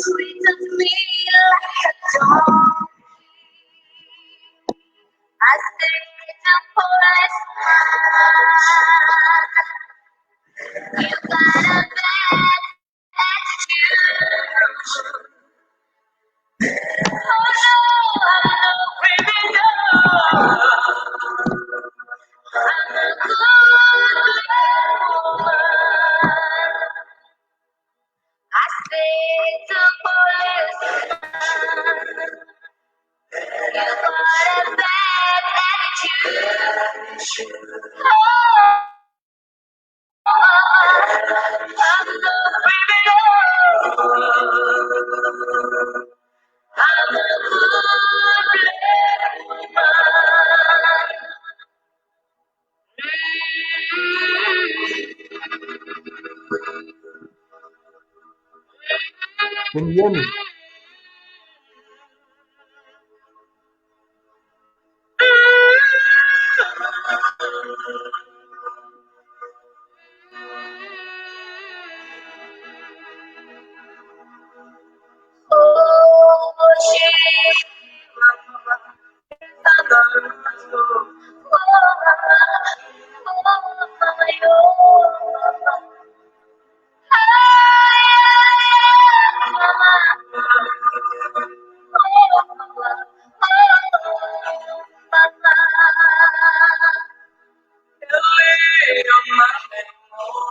treated me like a dog. I stayed the policeman. You got a bad attitude. Oh no, I'm no criminal. I'm a good woman. I stayed the policeman. You got a bad attitude. Oh, I'm no criminal. I'm a good woman. Can you hear me? Oh,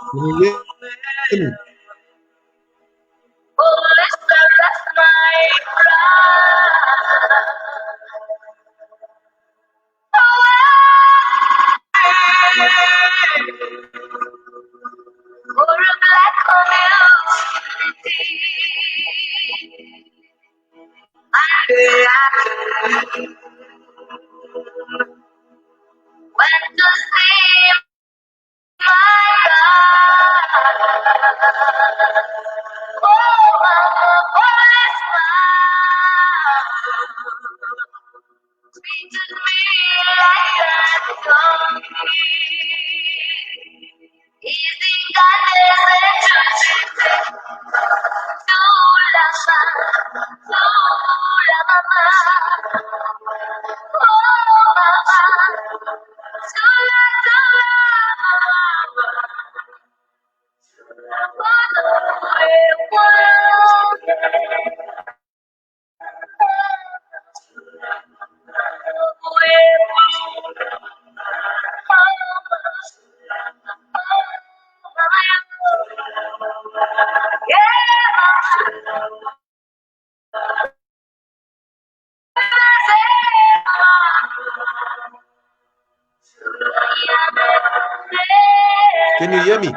Can you hear me? When to see my God. Oh, I'm a policeman. Treated me like that donkey. Easy Can you hear me?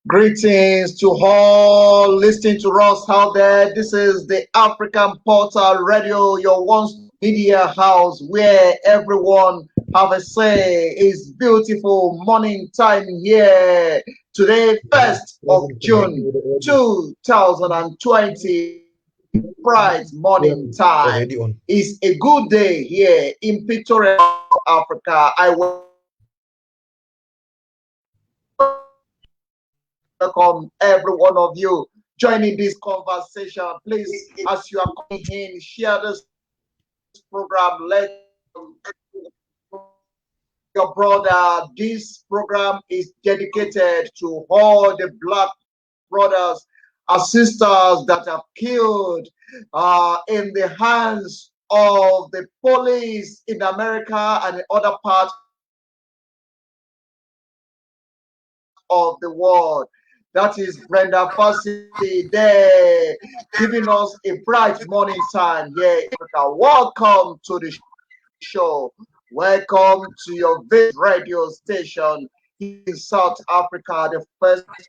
Greetings to all listening to us out there. This is the African Portal Radio, your one media house where everyone have a say. It's beautiful morning time here. Today, 1st of June 2020, bright morning time. It's a good day here in picturesque Africa. I welcome every one of you joining this conversation. Please, as you are coming in, share this program. Your brother. This program is dedicated to all the black brothers and sisters that have killed in the hands of the police in America and in other parts of the world. That is Brenda Fassi there, giving us a bright morning time here in Africa. Welcome to the show. Welcome to your favorite radio station here in South Africa, the first of its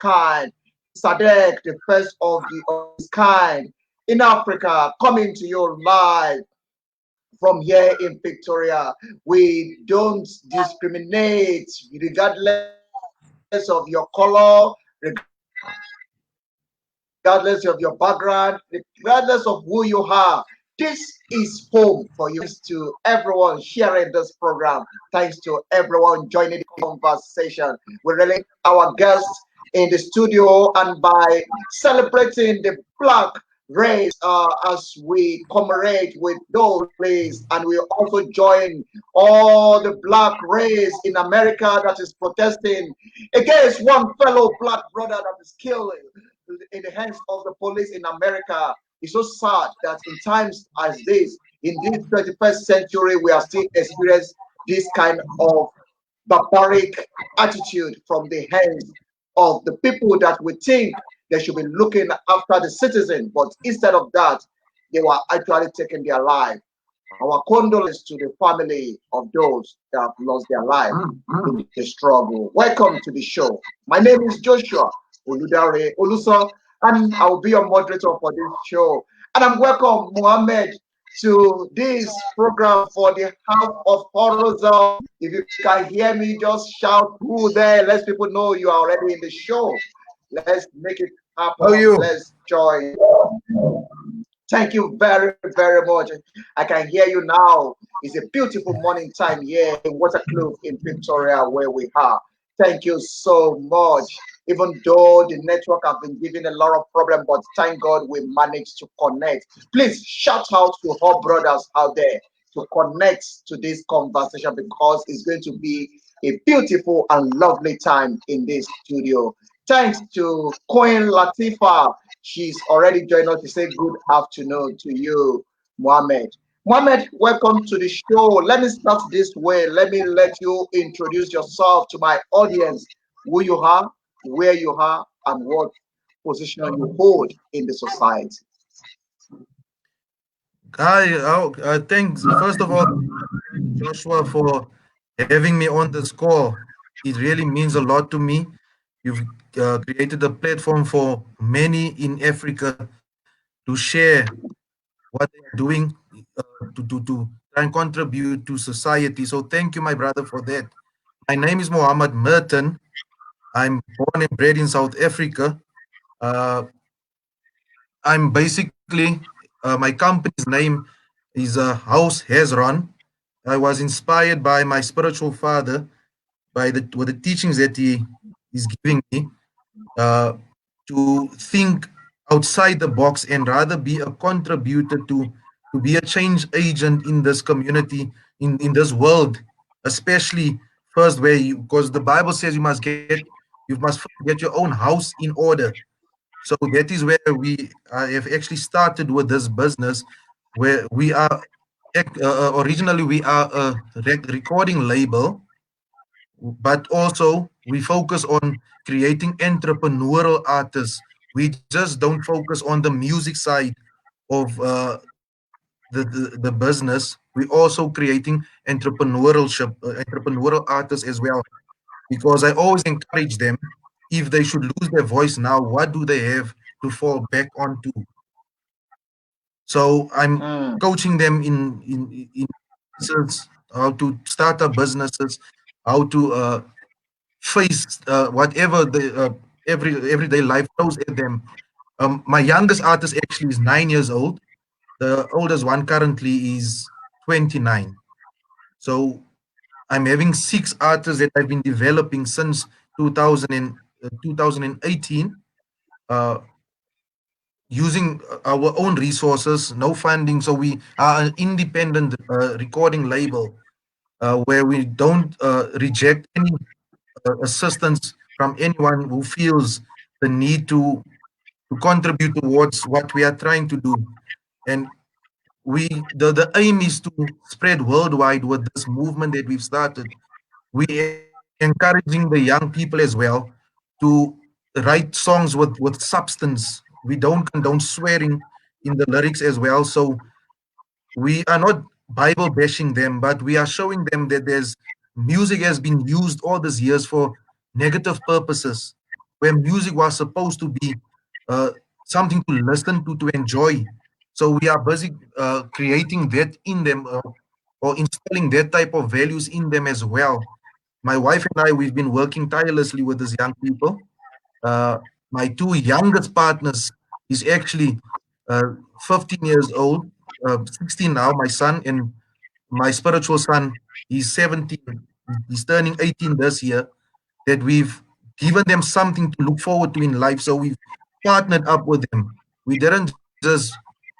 kind. SADC, the first of its kind in Africa, coming to you live from here in Victoria. We don't discriminate regardless of your color, regardless of your background, regardless of who you are. This is home for you. Thanks to everyone sharing this program. Thanks to everyone joining the conversation. We really appreciate our guests in the studio and by celebrating the black race as we commemorate with those race, and we also join all the black race in America that is protesting against one fellow black brother that is killed in the hands of the police in America. It's so sad that in times as this, in this 21st century, we are still experiencing this kind of barbaric attitude from the hands of the people that we think they should be looking after the citizen, but instead of that, they were actually taking their life. Our condolences to the family of those that have lost their life in the struggle. Welcome to the show. My name is Joshua Oludare Oluso, and I will be your moderator for this show. And I'm welcome Muhammed to this program for the House of Horror Zone. If you can hear me, just shout who there. Let people know you are already in the show. Let's make it How are happen. you? Let's join. Thank you very, very much. I can hear you now. It's a beautiful morning time here in Waterkloof in Victoria, where we are. Thank you so much. Even though the network have been giving a lot of problem, but thank God we managed to connect. Please shout out to all brothers out there to connect to this conversation because it's going to be a beautiful and lovely time in this studio. Thanks to Queen Latifa. She's already joined us to say good afternoon to you, Mohammed. Mohammed, welcome to the show. Let me start this way. Let me let you introduce yourself to my audience, who you are, where you are, and what position you hold in the society. Hi, thanks. First of all, Joshua, for having me on this call. It really means a lot to me. You've created a platform for many in Africa to share what they are doing to try and contribute to society. So thank you, my brother, for that. My name is Muhammed Merton. I'm born and bred in South Africa. Uh, I'm basically, my company's name is House Hezron. I was inspired by my spiritual father, by the with the teachings that he is giving me, uh, to think outside the box and rather be a contributor to be a change agent in this community, in this world, especially first where you, because the Bible says you must first get your own house in order. So that is where we have actually started with this business, where we are originally we are a recording label, but also we focus on creating entrepreneurial artists. We just don't focus on the music side of the business. We also creating entrepreneurial artists as well. Because I always encourage them, if they should lose their voice now, what do they have to fall back onto? So I'm Mm, coaching them in businesses, how to start up businesses, how to face whatever the everyday life throws at them. My youngest artist actually is 9 years old. The oldest one currently is 29. So I'm having six artists that I've been developing since 2018. uh, using our own resources, no funding. So we are an independent recording label where we don't reject any assistance from anyone who feels the need to contribute towards what we are trying to do. And the aim is to spread worldwide with this movement that we've started. We encouraging the young people as well to write songs with substance. We don't condone swearing in the lyrics as well. So we are not Bible bashing them, but we are showing them that there's music has been used all these years for negative purposes, where music was supposed to be uh, something to listen to enjoy. So we are busy creating that in them, or installing that type of values in them as well. My wife and I, we've been working tirelessly with these young people. uh, my two youngest partners is actually 15 years old, 16 now, my son, and my spiritual son, he's 17. He's turning 18 this year. That we've given them something to look forward to in life. So we've partnered up with them. We didn't just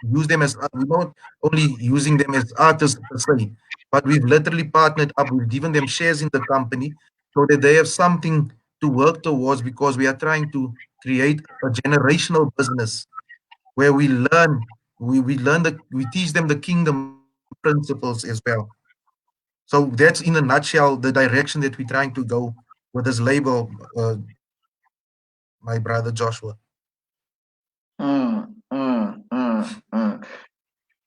use them as, we're not only using them as artists per se, but we've literally partnered up. We've given them shares in the company so that they have something to work towards, because we are trying to create a generational business where we learn that we teach them the kingdom principles as well. So that's in a nutshell the direction that we're trying to go with this label, my brother Joshua. Mm, mm.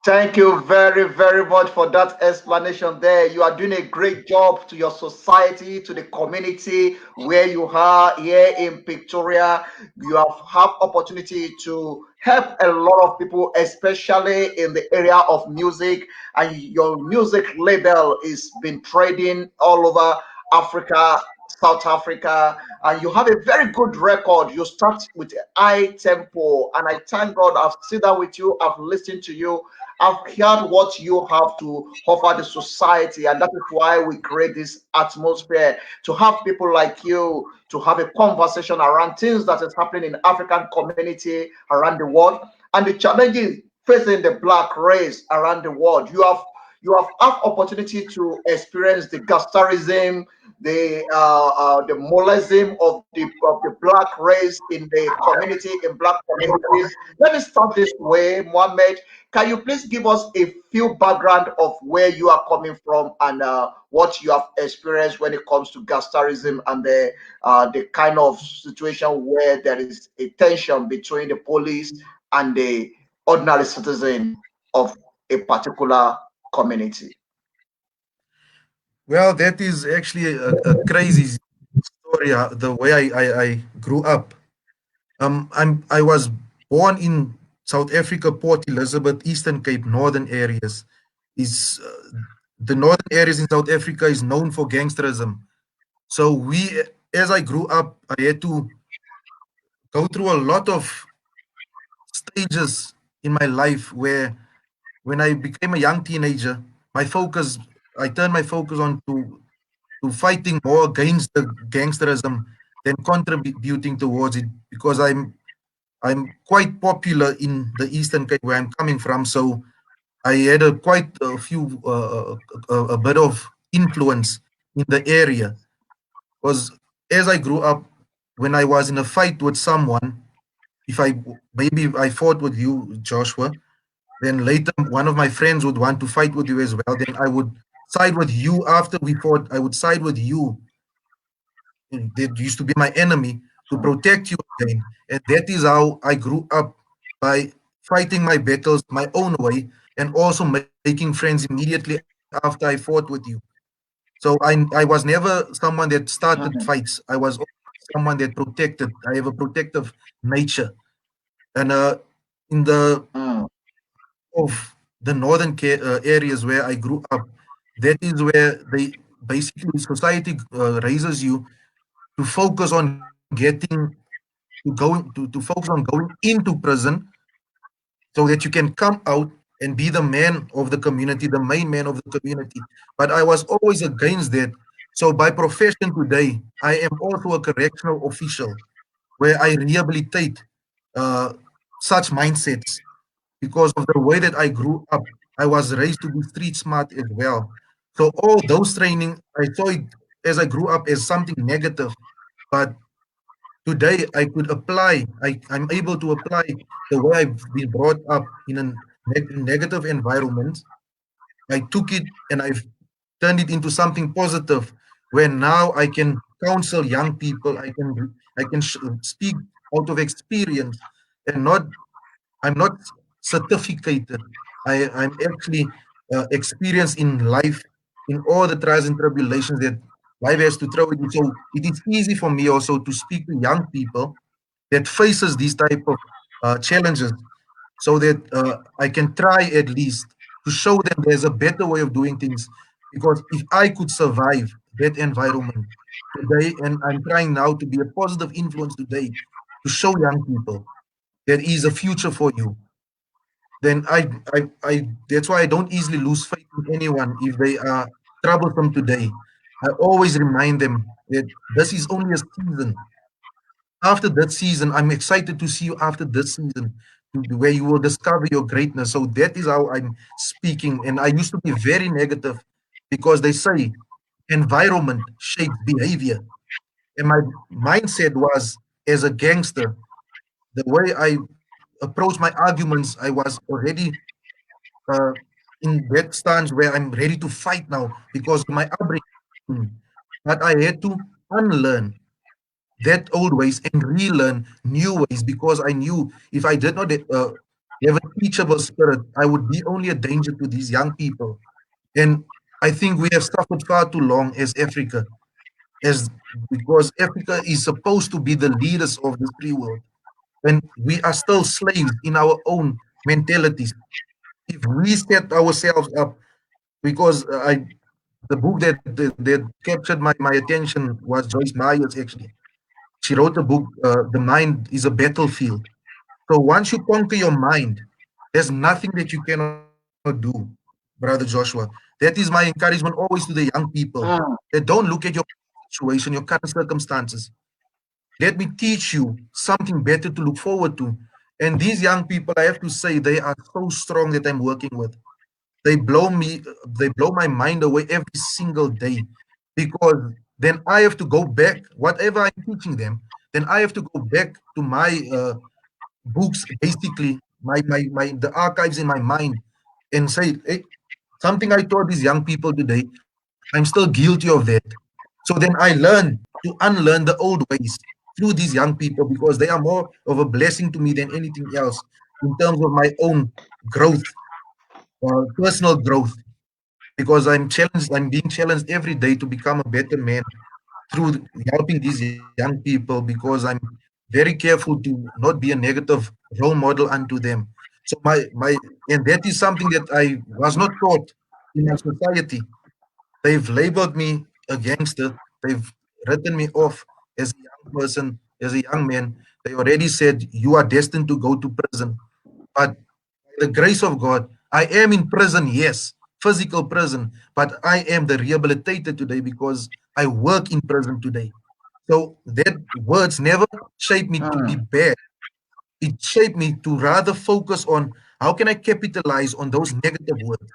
Thank you very, very much for that explanation there. You are doing a great job to your society, to the community where you are here in Victoria. You have opportunity to help a lot of people, especially in the area of music. And your music label is been trading all over Africa, South Africa, and you have a very good record. You start with high tempo, and I thank God I've seen that with you. I've listened to you. I've heard what you have to offer the society, and that is why we create this atmosphere to have people like you to have a conversation around things that is happening in African community around the world and the challenges facing the black race around the world. You have had opportunity to experience the gastarism, the molism of the black race in the community, in black communities. Let me start this way, Mohammed. Can you please give us a few background of where you are coming from and what you have experienced when it comes to gastarism and the kind of situation where there is a tension between the police and the ordinary citizen of a particular community? Well, that is actually a crazy story. The way I grew up. I was born in South Africa, Port Elizabeth, Eastern Cape, northern areas. Is The northern areas in South Africa is known for gangsterism. So as I grew up, I had to go through a lot of stages in my life where, when I became a young teenager, my focus, I turned my focus on to fighting more against the gangsterism than contributing towards it, because I'm quite popular in the Eastern Cape where I'm coming from. So I had quite a few a bit of influence in the area. Because as I grew up, when I was in a fight with someone, if I maybe I fought with you, Joshua, then later one of my friends would want to fight with you as well. Then I would side with you after we fought. I would side with you. That used to be my enemy, to protect you again. And that is how I grew up, by fighting my battles my own way, and also making friends immediately after I fought with you. So I was never someone that started fights. I was always someone that protected. I have a protective nature. And in the Mm, of the northern areas where I grew up, that is where they basically society raises you to focus on focus on going into prison, so that you can come out and be the man of the community, the main man of the community. But I was always against that. So by profession today, I am also a correctional official where I rehabilitate. uh, such mindsets because of the way that I grew up. I was raised to be street smart as well. So all those training, I saw it as I grew up as something negative. But today I could apply, I'm able to apply the way I've been brought up in a negative environment. I took it and I've turned it into something positive where now I can counsel young people. I can speak out of experience and not I'm not certificated. I'm actually experienced in life in all the trials and tribulations that life has to throw at you. So it is easy for me also to speak to young people that faces these type of challenges so that I can try at least to show them there's a better way of doing things. Because if I could survive that environment today, and I'm trying now to be a positive influence today to show young people there is a future for you, then that's why I don't easily lose faith in anyone if they are troublesome today. I always remind them that this is only a season. After that season, I'm excited to see you after this season, where you will discover your greatness. So that is how I'm speaking. And I used to be very negative because they say environment shapes behavior. And my mindset was as a gangster, the way I approach my arguments, I was already uh, in that stance where I'm ready to fight now because of my upbringing. But I had to unlearn that old ways and relearn new ways because I knew if I did not have a teachable spirit, I would be only a danger to these young people. And I think we have suffered far too long as Africa, as because Africa is supposed to be the leaders of this free world, and we are still slaves in our own mentalities. If we set ourselves up, because the book that captured my attention was Joyce Meyer's actually. She wrote a book, The Mind is a Battlefield. So once you conquer your mind, there's nothing that you cannot do, Brother Joshua. That is my encouragement always to the young people that mm, don't look at your situation, your current circumstances. Let me teach you something better to look forward to. And these young people, I have to say, they are so strong that I'm working with. They blow me, they blow my mind away every single day because then I have to go back, whatever I'm teaching them, then I have to go back to my books, basically, my the archives in my mind and say, hey, something I taught these young people today, I'm still guilty of that. So then I learn to unlearn the old ways through these young people because they are more of a blessing to me than anything else in terms of my own growth, personal growth, because I'm being challenged every day to become a better man through helping these young people because I'm very careful to not be a negative role model unto them. So my and that is something that I was not taught in my society. They've labeled me a gangster. They've written me off as a young person, as a young man. They already said you are destined to go to prison. But by the grace of God, I am in prison, yes, physical prison, but I am the rehabilitated today because I work in prison today. So that words never shaped me to be mm. bad. It shaped me to rather focus on how can I capitalize on those negative words.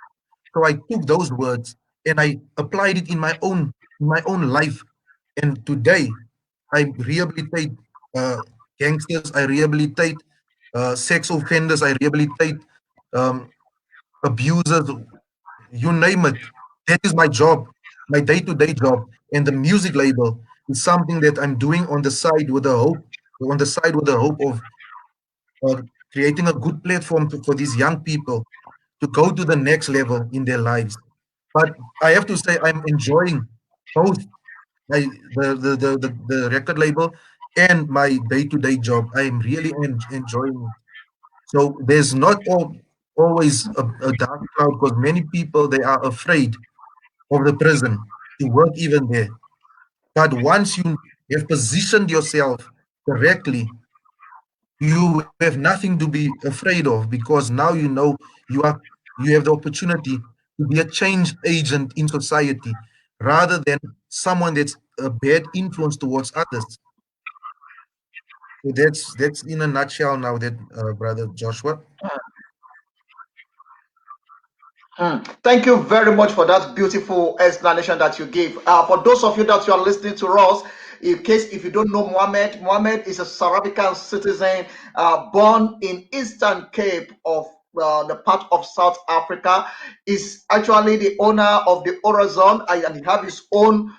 So I took those words and I applied it in my own life. And today I rehabilitate uh, gangsters, I rehabilitate sex offenders, I rehabilitate um, abusers, you name it. That is my job, my day-to-day job. And the music label is something that I'm doing on the side with the hope of uh, creating a good platform for these young people to go to the next level in their lives. But I have to say, I'm enjoying both the record label and my day-to-day job. I am really enjoying it. So there's not always a dark cloud because many people they are afraid of the prison to work even there. But once you have positioned yourself correctly, you have nothing to be afraid of because now you know you have the opportunity to be a change agent in society rather than someone that's a bad influence towards others. So that's in a nutshell now that brother Joshua. Thank you very much for that beautiful explanation that you gave. For those of you that you are listening to us, in case if you don't know Mohammed, Mohammed is a South African citizen born in Eastern Cape of the part of South Africa. Is actually the owner of the Horizon and he have his own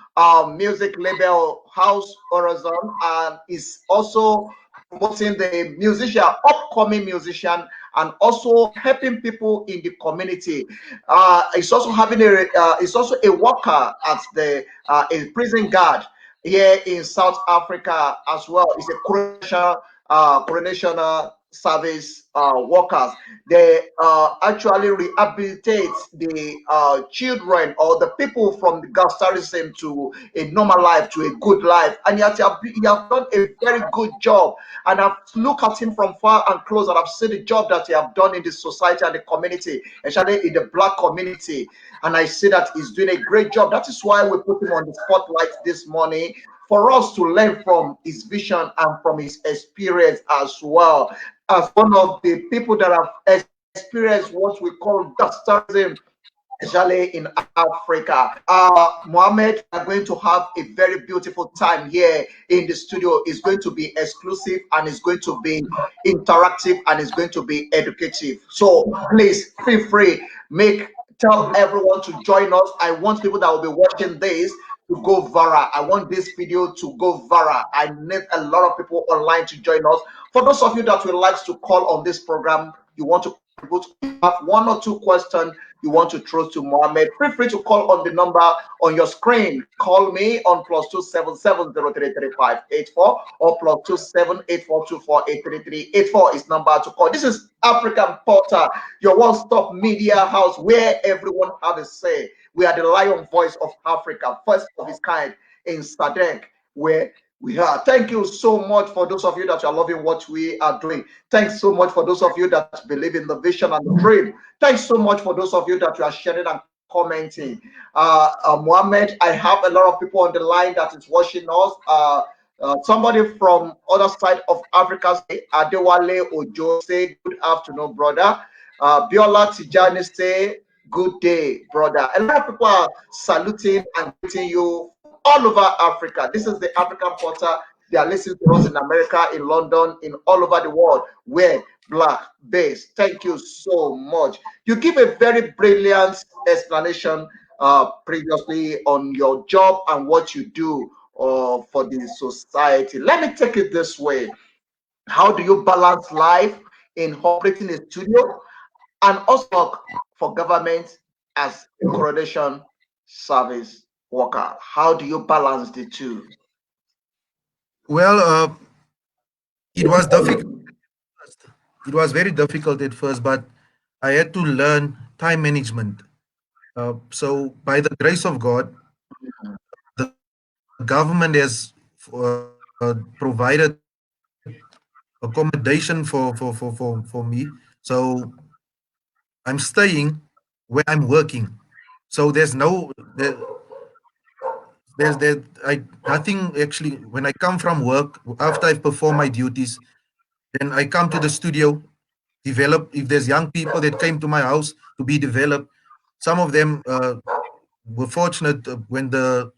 music label House Horizon and is also promoting the musician, upcoming musician, and also helping people in the community. He's also having he's also a worker at the a prison guard here in South Africa as well. He's a coronation service workers. They actually rehabilitate the children or the people from the gangsterism to a normal life, to a good life. And he has done a very good job. And I've looked at him from far and close, and I've seen the job that he have done in the society and the community, especially in the black community. And I see that he's doing a great job. That is why we put him on the spotlight this morning for us to learn from his vision and from his experience as well. As one of the people that have experienced what we call gangsterism, especially in Africa. Mohammed, we are going to have a very beautiful time here in the studio. It's going to be exclusive and it's going to be interactive and it's going to be educative. So please feel free, tell everyone to join us. I want people that will be watching this to go viral. I want this video to go viral. I need a lot of people online to join us. For those of you that would like to call on this program, you want to contribute, you have one or two questions you want to throw to Mohammed, feel free to call on the number on your screen. Call me on +277 0333584 or +27842483384 is number to call. This is African Portal, your one-stop media house where everyone has a say. We are the lion voice of Africa, first of its kind in SADC, where we are. Thank you so much for those of you that are loving what we are doing. Thanks so much for those of you that believe in the vision and the dream. Thanks so much for those of you that you are sharing and commenting. Mohammed, I have a lot of people on the line that is watching us. Somebody from other side of Africa, say Adewale Ojo, say good afternoon, brother. Biola Tijani say good day, brother. A lot of people are saluting and greeting you all over Africa. This is the African Portal. They are listening to us in America, in London, in all over the world. Where black base. Thank you so much. You give a very brilliant explanation previously on your job and what you do for the society. Let me take it this way. How do you balance life in operating a studio and also work for government as a coronation service worker? How do you balance the two? Well, it was difficult. First. It was very difficult at first, but I had to learn time management. So, by the grace of God, the government has provided accommodation for me. So, I'm staying where I'm working. So there's I nothing actually when I come from work after I've performed my duties, then I come to the studio, develop. If there's young people that came to my house to be developed, some of them were fortunate when the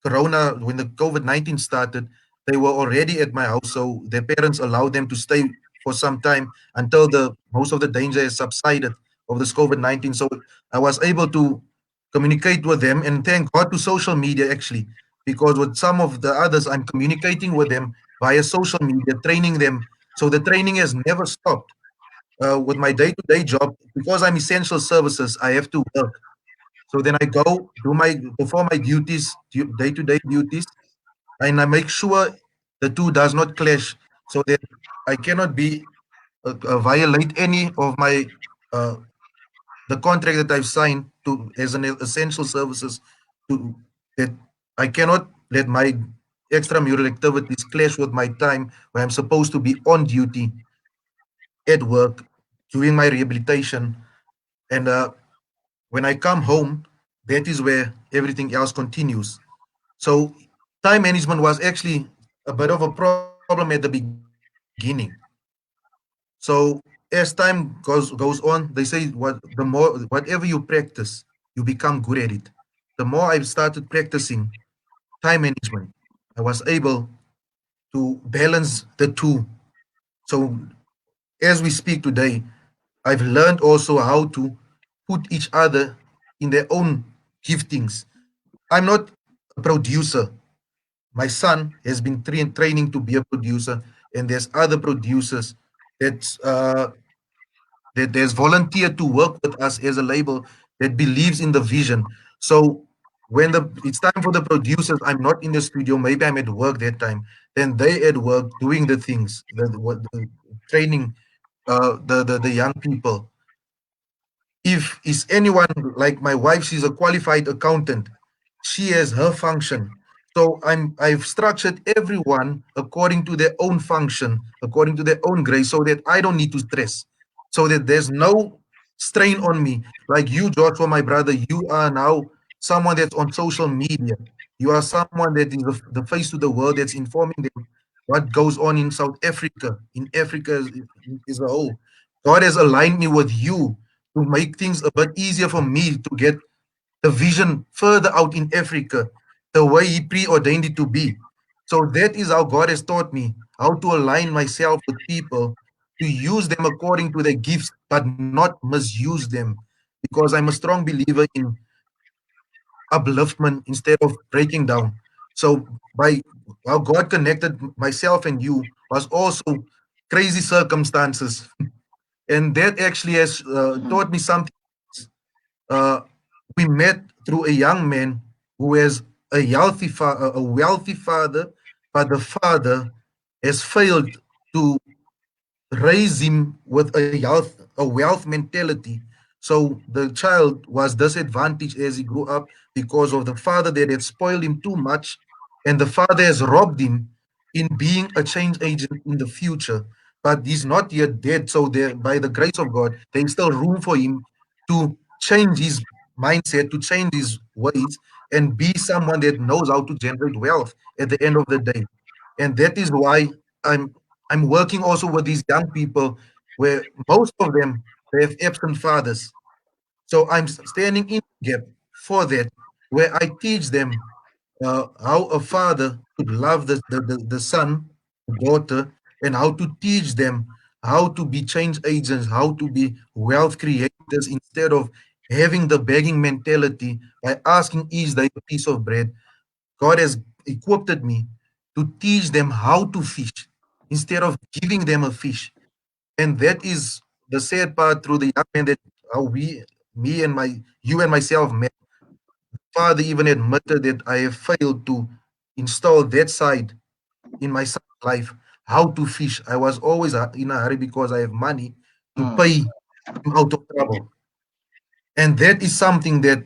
COVID-19 started, they were already at my house, so their parents allowed them to stay for some time until the most of the danger has subsided of this COVID-19. So I was able to communicate with them, and thank God to social media actually, because with some of the others, I'm communicating with them via social media, training them. So the training has never stopped. With my day-to-day job, because I'm essential services, I have to work. So then I go do my perform my duties, day-to-day duties, and I make sure the two does not clash, so that I cannot be violate any of my uh, the contract that I've signed to as an essential services, to that I cannot let my extramural activities clash with my time where I'm supposed to be on duty at work doing my rehabilitation. And when I come home, that is where everything else continues. So time management was actually a bit of a problem at the beginning, beginning. So as time goes on, they say whatever you practice, you become good at it. The more I've started practicing time management, I was able to balance the two. So as we speak today, I've learned also how to put each other in their own giftings. I'm not a producer. My son has been training to be a producer, and there's other producers that there's volunteered to work with us as a label that believes in the vision. So when it's time for the producers, I'm not in the studio. Maybe I'm at work that time. Then they at work doing the things, the training the young people. If is anyone like my wife, she's a qualified accountant. She has her function. So I've structured everyone according to their own function, according to their own grace, so that I don't need to stress, so that there's no strain on me. Like you, Joshua, my brother, you are now someone that's on social media. You are someone that is the face to the world that's informing them what goes on in South Africa, in Africa as a whole. God has aligned me with you to make things a bit easier for me to get the vision further out in Africa, the way He preordained it to be. So that is how God has taught me how to align myself with people, to use them according to their gifts, but not misuse them. Because I'm a strong believer in upliftment instead of breaking down. So by how God connected myself and you was also crazy circumstances, and that actually has taught me something. uh, we met through a young man who has a wealthy father, but the father has failed to raise him with a wealth mentality. So the child was disadvantaged as he grew up because of the father that had spoiled him too much, and the father has robbed him in being a change agent in the future. But he's not yet dead, so there, by the grace of God, there is still room for him to change his mindset, to change his ways, and be someone that knows how to generate wealth at the end of the day. And that is why I'm I'm working also with these young people where most of them they have absent fathers. So I'm standing in the gap for that, where I teach them how a father could love the son, the daughter, and how to teach them how to be change agents, how to be wealth creators instead of having the begging mentality by asking each day a piece of bread. God has equipped me to teach them how to fish instead of giving them a fish. And that is the sad part through the young man that how me and you and myself met. Father even admitted that I have failed to install that side in my son's life, how to fish. I was always in a hurry because I have money to mm, pay him out of trouble. And that is something that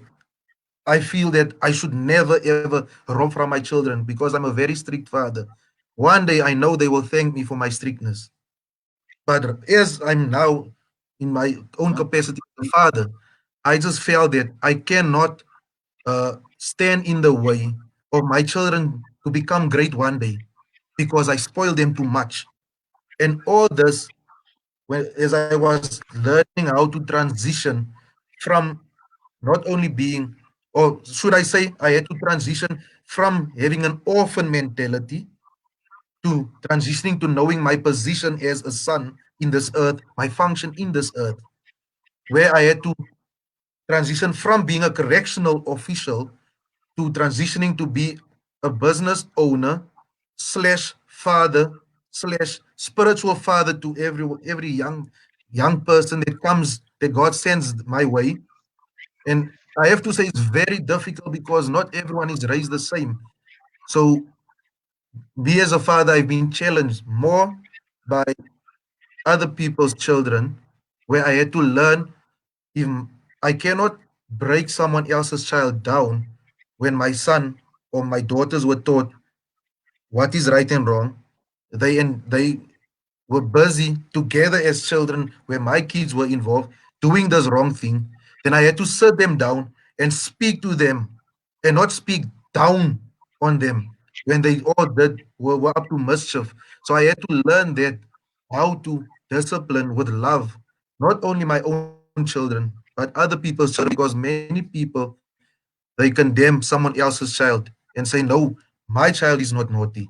I feel that I should never ever rob from my children because I'm a very strict father. One day I know they will thank me for my strictness. But as I'm now in my own capacity as a father, I just felt that I cannot stand in the way of my children to become great one day because I spoil them too much. And all this, as I was learning how to transition from not only being, or should I say, I had to transition from having an orphan mentality to transitioning to knowing my position as a son in this earth, my function in this earth, where I had to transition from being a correctional official to transitioning to be a business owner slash father slash spiritual father to every young person that comes that God sends my way. And I have to say it's very difficult because not everyone is raised the same. So me as a father, I've been challenged more by other people's children, where I had to learn if I cannot break someone else's child down when my son or my daughters were taught what is right and wrong. They were busy together as children where my kids were involved doing this wrong thing. Then I had to sit them down and speak to them and not speak down on them when they all were up to mischief. So I had to learn that. how to discipline with love, not only my own children, but other people's children, because many people they condemn someone else's child and say, no, my child is not naughty.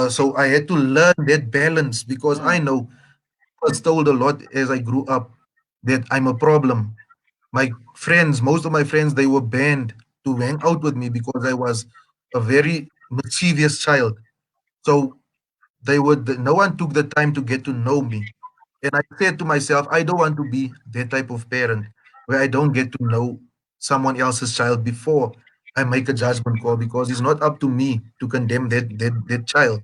So I had to learn that balance because I Mm, know I was told a lot as I grew up that I'm a problem. My friends, most of my friends, they were banned to hang out with me because I was a very mischievous child. So no one took the time to get to know me. And I said to myself, I don't want to be that type of parent where I don't get to know someone else's child before I make a judgment call, because it's not up to me to condemn that child.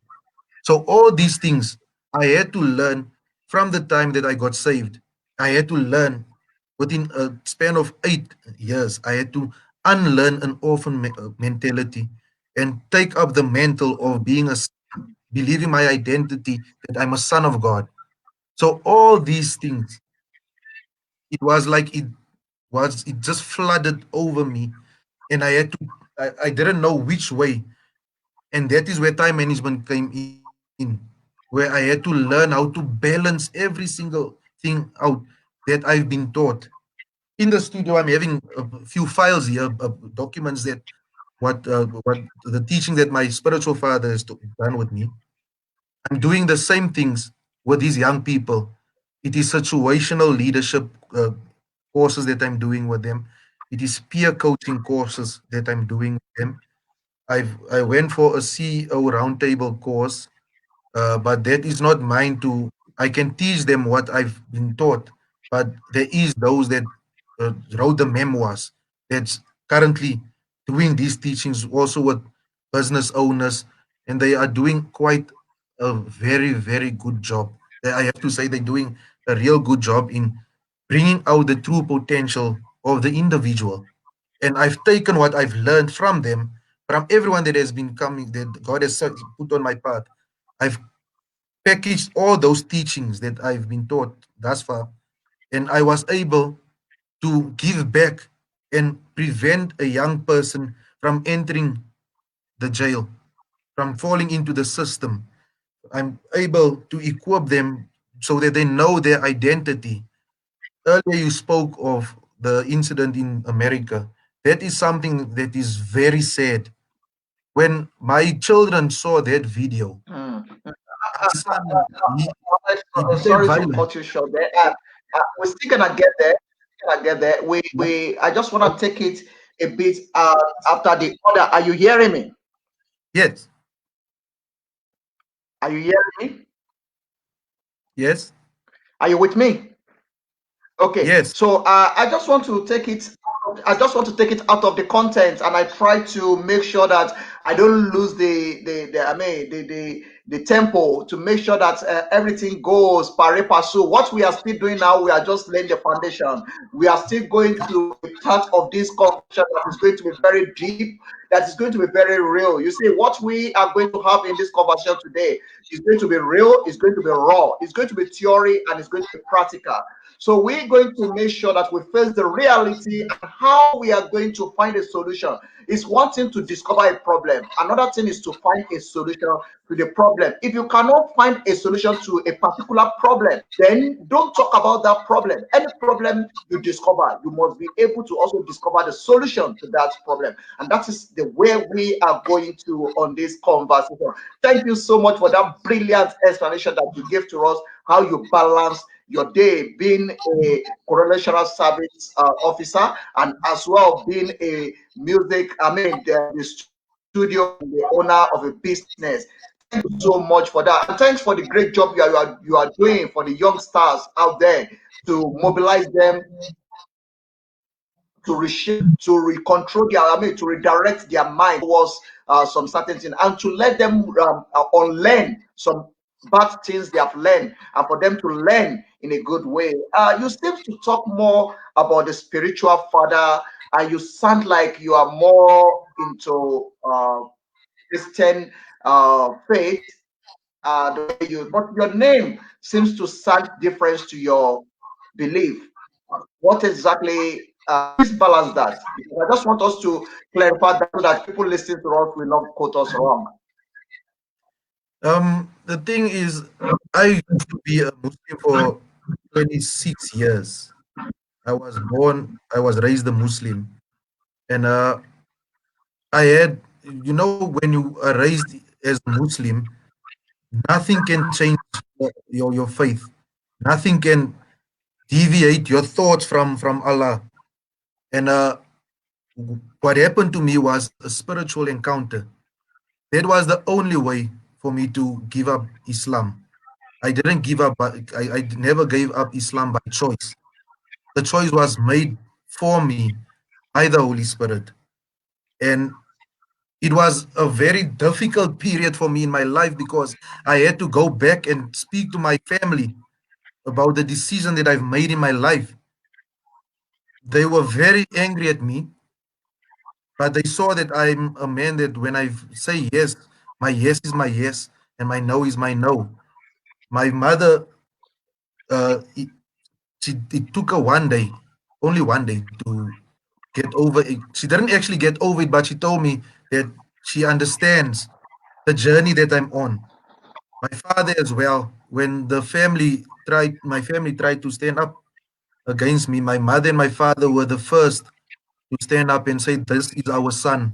So all these things I had to learn from the time that I got saved. I had to learn within a span of 8 years. I had to unlearn an orphan mentality and take up the mantle of being a son, believing my identity that I'm a son of God. So all these things, it was like it just flooded over me, and I didn't know which way. And that is where time management came in, where I had to learn how to balance every single thing out that I've been taught. In the studio, I'm having a few files here, documents that what the teaching that my spiritual father has done with me. I'm doing the same things with these young people. It is situational leadership courses that I'm doing with them. It is peer coaching courses that I'm doing with them. I went for a CEO roundtable course, but that is not mine to. I can teach them what I've been taught, but there is those that wrote the memoirs that's currently doing these teachings also with business owners, and they are doing quite a very good job. I have to say they're doing a real good job in bringing out the true potential of the individual. And I've taken what I've learned from them, from everyone that has been coming, that God has put on my path. I've packaged all those teachings that I've been taught thus far, and I was able to give back and prevent a young person from entering the jail, from falling into the system. I'm able to equip them so that they know their identity. Earlier, you spoke of the incident in America. That is something that is very sad. When my children saw that video, mm. my son, he became Sorry to violent. cut you short there. We're still gonna get there. Gonna get there. Yeah. I just want to take it a bit after the order. Are you hearing me? Yes, Are you hearing me? yes, Are you with me? Okay, yes. so I just want to take it. I just want to take it out of the content, and I try to make sure that I don't lose the I mean the tempo to make sure that everything goes pari passu. What we are still doing now, we are just laying the foundation. We are still going to a part of this conversation that is going to be very deep, that is going to be very real. You see, what we are going to have in this conversation today is going to be real. It's going to be raw. It's going to be theory, and it's going to be practical. So we're going to make sure that we face the reality and how we are going to find a solution. It's one thing to discover a problem. Another thing is to find a solution to the problem. If you cannot find a solution to a particular problem, then don't talk about that problem. Any problem you discover, you must be able to also discover the solution to that problem. And that is the way we are going to on this conversation. Thank you so much for that brilliant explanation that you gave to us, how you balance your day being a correlational service officer and as well being a the studio and the owner of a business. Thank you so much for that. And thanks for the great job you are doing for the young stars out there to mobilize them to reshape, to recontrol their, to redirect their mind towards some certain thing and to let them unlearn some bad things they have learned and for them to learn in a good way. You seem to talk more about the spiritual father and you sound like you are more into Christian faith. The way you, but your name seems to sound different to your belief. What exactly? Please balance that. Because I just want us to clarify that so that people listening to us will not quote us wrong. The thing is, I used to be a Muslim for 26 years. I was raised a Muslim, and I had, when you are raised as a Muslim, nothing can change your faith. Nothing can deviate your thoughts from Allah. And what happened to me was a spiritual encounter. That was the only way for me to give up Islam. I didn't give up, I never gave up Islam by choice. The choice was made for me by the Holy Spirit. And it was a very difficult period for me in my life because I had to go back and speak to my family about the decision that I've made in my life. They were very angry at me, but they saw that I'm a man that when I say yes, my yes is my yes and my no is my no. My mother, it, it took her one day, only one day to get over it. She didn't actually get over it, but she told me that she understands the journey that I'm on. My father as well, when my family tried to stand up against me, my mother and my father were the first to stand up and say, "This is our son."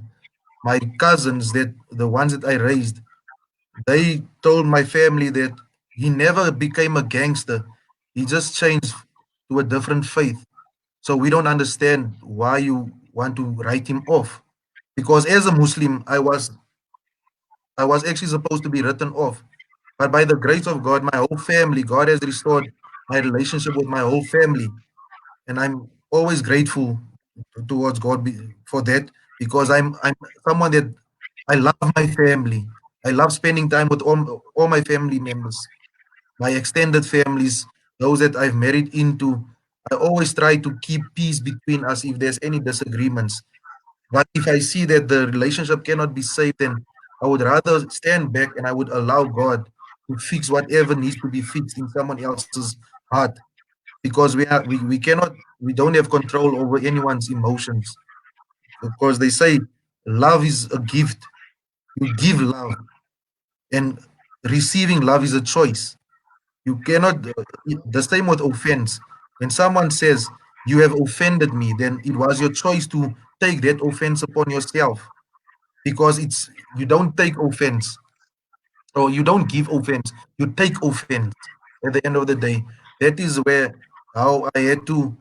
My cousins, that the ones that I raised, they told my family that he never became a gangster. He just changed to a different faith. So we don't understand why you want to write him off. Because as a Muslim, I was actually supposed to be written off. But by the grace of God, my whole family, God has restored my relationship with my whole family. And I'm always grateful towards God for that because I'm someone that I love my family. I love spending time with all my family members, my extended families, those that I've married into. I always try to keep peace between us if there's any disagreements. But if I see that the relationship cannot be saved, then I would rather stand back and I would allow God to fix whatever needs to be fixed in someone else's heart because we don't have control over anyone's emotions. Of course, they say love is a gift. You give love, and receiving love is a choice. You cannot, the same with offense. When someone says, "You have offended me," then it was your choice to take that offense upon yourself because you don't take offense or you don't give offense, you take offense at the end of the day. That is where how I had to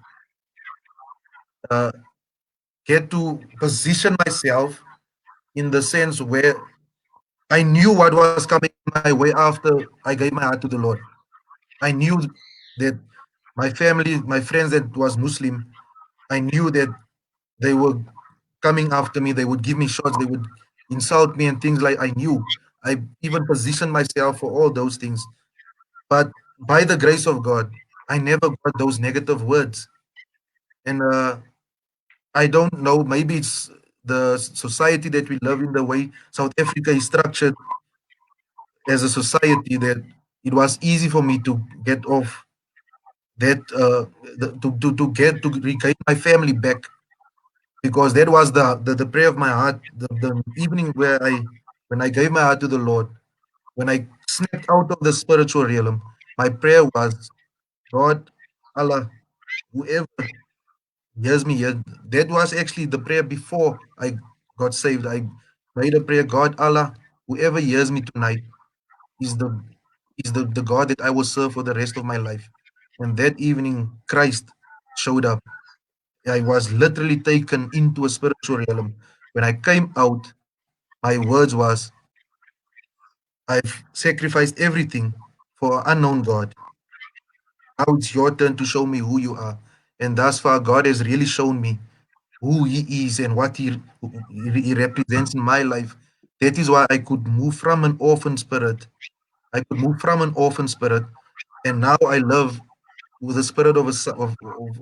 uh, get to position myself in the sense where I knew what was coming my way after I gave my heart to the Lord. I knew that my family, my friends that was Muslim, I knew that they were coming after me. They would give me shots. They would insult me and things like I knew. I even positioned myself for all those things. But by the grace of God, I never got those negative words. And I don't know, maybe it's the society that we live in, the way South Africa is structured as a society, that it was easy for me to get off that, to get to regain my family back because that was the prayer of my heart. The evening when I gave my heart to the Lord, when I snapped out of the spiritual realm, my prayer was, God, Allah, whoever hears me here. That was actually the prayer before I got saved. I made a prayer, God, Allah, whoever hears me tonight is the God that I will serve for the rest of my life. And that evening, Christ showed up. I was literally taken into a spiritual realm. When I came out, my words was, I've sacrificed everything for an unknown God. Now it's your turn to show me who you are. And thus far, God has really shown me who He is and what He represents in my life. That is why I could move from an orphan spirit. I could move from an orphan spirit, and now I live with the spirit of,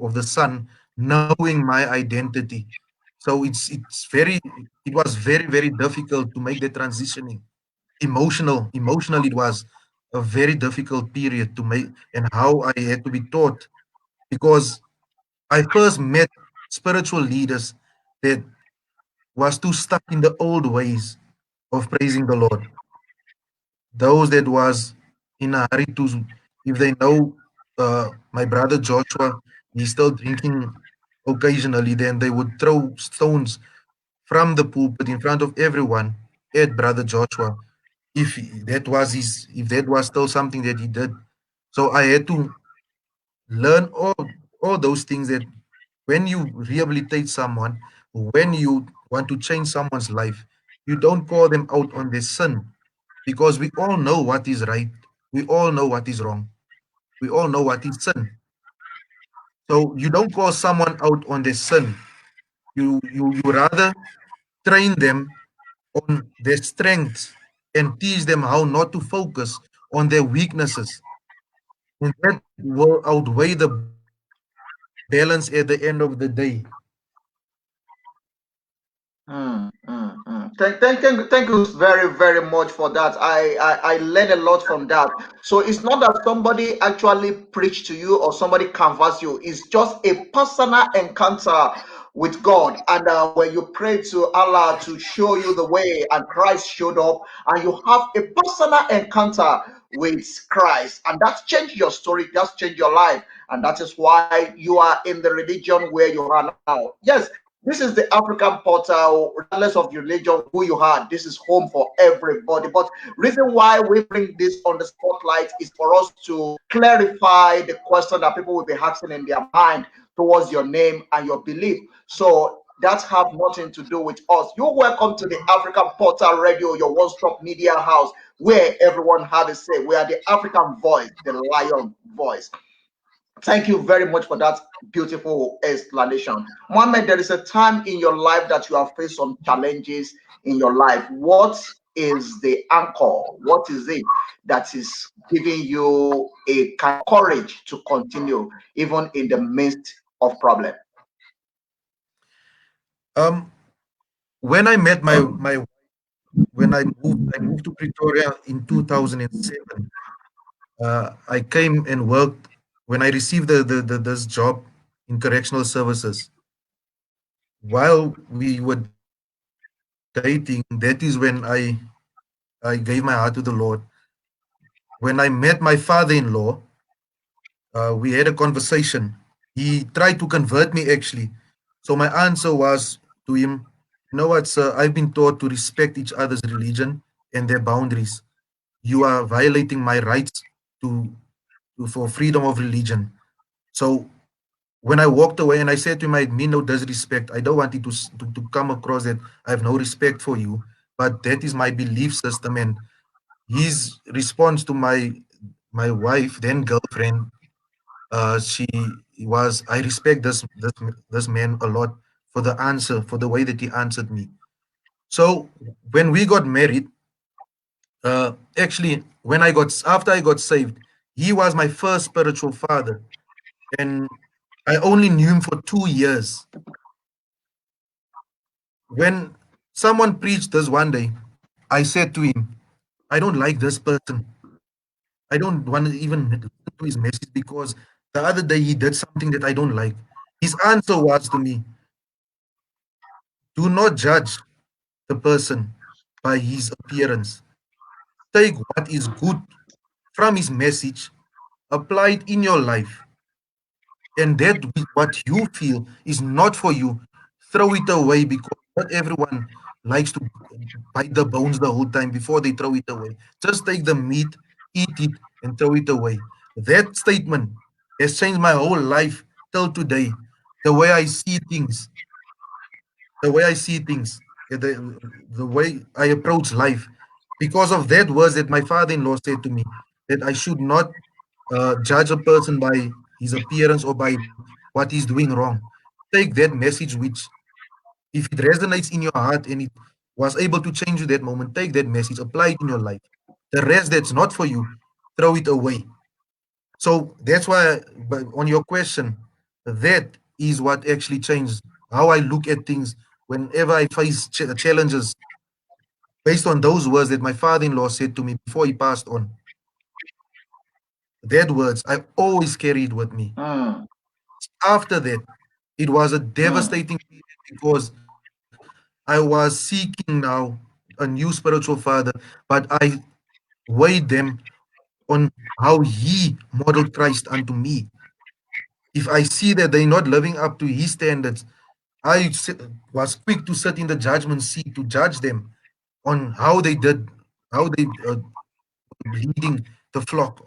of the Son, knowing my identity. So it was very difficult to make the transitioning. Emotional, it was a very difficult period to make, and how I had to be taught because I first met spiritual leaders that was too stuck in the old ways of praising the Lord. those that was in a hurry to, if they know my brother Joshua, he's still drinking occasionally, then they would throw stones from the pulpit in front of everyone at brother Joshua if that was still something that he did. So I had to learn all those things that when you rehabilitate someone, when you want to change someone's life, you don't call them out on their sin because we all know what is right. We all know what is wrong. We all know what is sin. So you don't call someone out on their sin. You rather train them on their strengths and teach them how not to focus on their weaknesses. And that will outweigh the balance at the end of the day. Thank you very, very much for that. I learned a lot from that. So it's not that somebody actually preached to you or somebody canvassed you. It's just a personal encounter with God. And when you pray to Allah to show you the way, and Christ showed up, and you have a personal encounter with Christ, and that's changed your story, that's changed your life, and that is why you are in the religion where you are now. Yes, this is the African portal, regardless of your religion, who you are. This is home for everybody. But reason why we bring this on the spotlight is for us to clarify the question that people will be asking in their mind towards your name and your belief. So that have nothing to do with us. You're welcome to the African Portal Radio, your one-stop media house, where everyone have a say. We are the African voice, the lion voice. Thank you very much for that beautiful explanation. Mohammed, there is a time in your life that you have faced some challenges in your life. What is the anchor? What is it that is giving you a kind of courage to continue even in the midst of problem? Um, when I met my when I moved to Pretoria in 2007. I came and worked when I received this job in correctional services. While we were dating, that is when I gave my heart to the Lord. When I met my father-in-law, we had a conversation. He tried to convert me actually. So my answer was to him, you know what, sir, I've been taught to respect each other's religion and their boundaries. You are violating my rights to, for freedom of religion. So when I walked away and I said to him, I mean no disrespect. I don't want it to come across that I have no respect for you, but that is my belief system. And his response to my wife, then girlfriend, she was, I respect this man a lot for the answer, for the way that he answered me. So when we got married, actually when I got after I got saved, he was my first spiritual father, and I only knew him for 2 years. When someone preached this one day, I said to him, I don't like this person. I don't want to even listen to his message because the other day he did something that I don't like. His answer was to me, do not judge the person by his appearance. Take what is good from his message, apply it in your life, and what you feel is not for you, throw it away because not everyone likes to bite the bones the whole time before they throw it away. Just take the meat, eat it, and throw it away. That statement has changed my whole life till today. The way I see things, the way I see things, the way I approach life. Because of that words that my father-in-law said to me, that I should not judge a person by his appearance or by what he's doing wrong. Take that message, which, if it resonates in your heart and it was able to change you that moment, take that message, apply it in your life. The rest that's not for you, throw it away. So that's why, but on your question, that is what actually changed how I look at things whenever I face challenges based on those words that my father-in-law said to me before he passed on. That words I always carried with me. Mm, After that, it was a mm, devastating period because I was seeking now a new spiritual father, but I weigh them on how he modeled Christ unto me. If I see that they're not living up to his standards, was quick to sit in the judgment seat to judge them on how they did, how they leading the flock,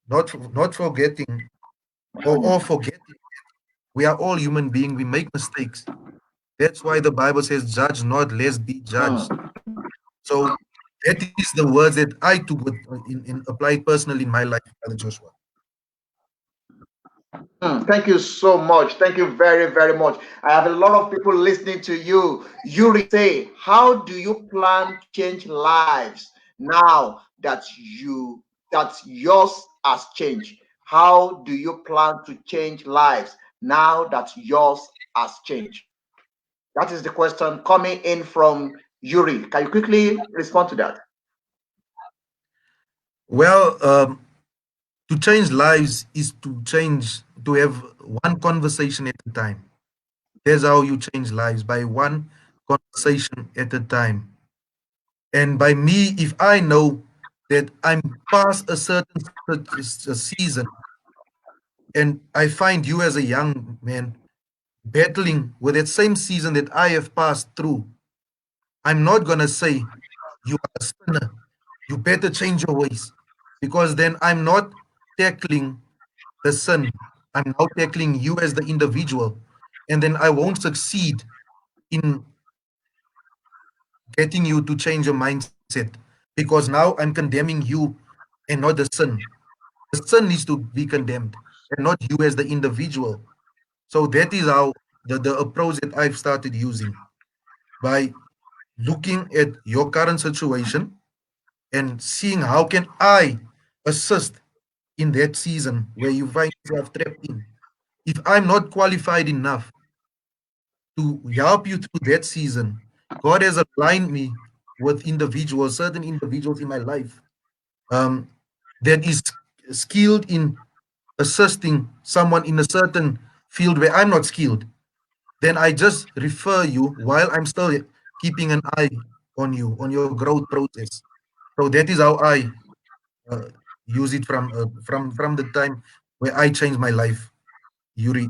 not forgetting or forgetting. We are all human beings. We make mistakes. That's why the Bible says, "Judge not, lest be judged." Mm. So that is the words that I took with, in applied personally in my life, Brother Joshua. Thank you so much. Thank you very, very much. I have a lot of people listening to you. Yuri say, how do you plan to change lives now that yours has changed? How do you plan to change lives now that yours has changed? That is the question coming in from Yuri. Can you quickly respond to that? Well, to change lives is to have one conversation at a time. That's how you change lives, by one conversation at a time. And by me, if I know that I'm past a certain season, and I find you as a young man battling with that same season that I have passed through, I'm not going to say, you are a sinner, you better change your ways. Because then I'm not tackling the sin, I'm now tackling you as the individual. And then I won't succeed in getting you to change your mindset, because now I'm condemning you and not the sin. The sin needs to be condemned and not you as the individual. So that is how the approach that I've started using, by looking at your current situation and seeing how can I assist in that season where you find yourself trapped in. If I'm not qualified enough to help you through that season, God has aligned me with individuals, certain individuals in my life, um, that is skilled in assisting someone in a certain field where I'm not skilled. Then I just refer you while I'm still keeping an eye on you, on your growth process. So that is how I uh, use it from the time where I changed my life, Yuri.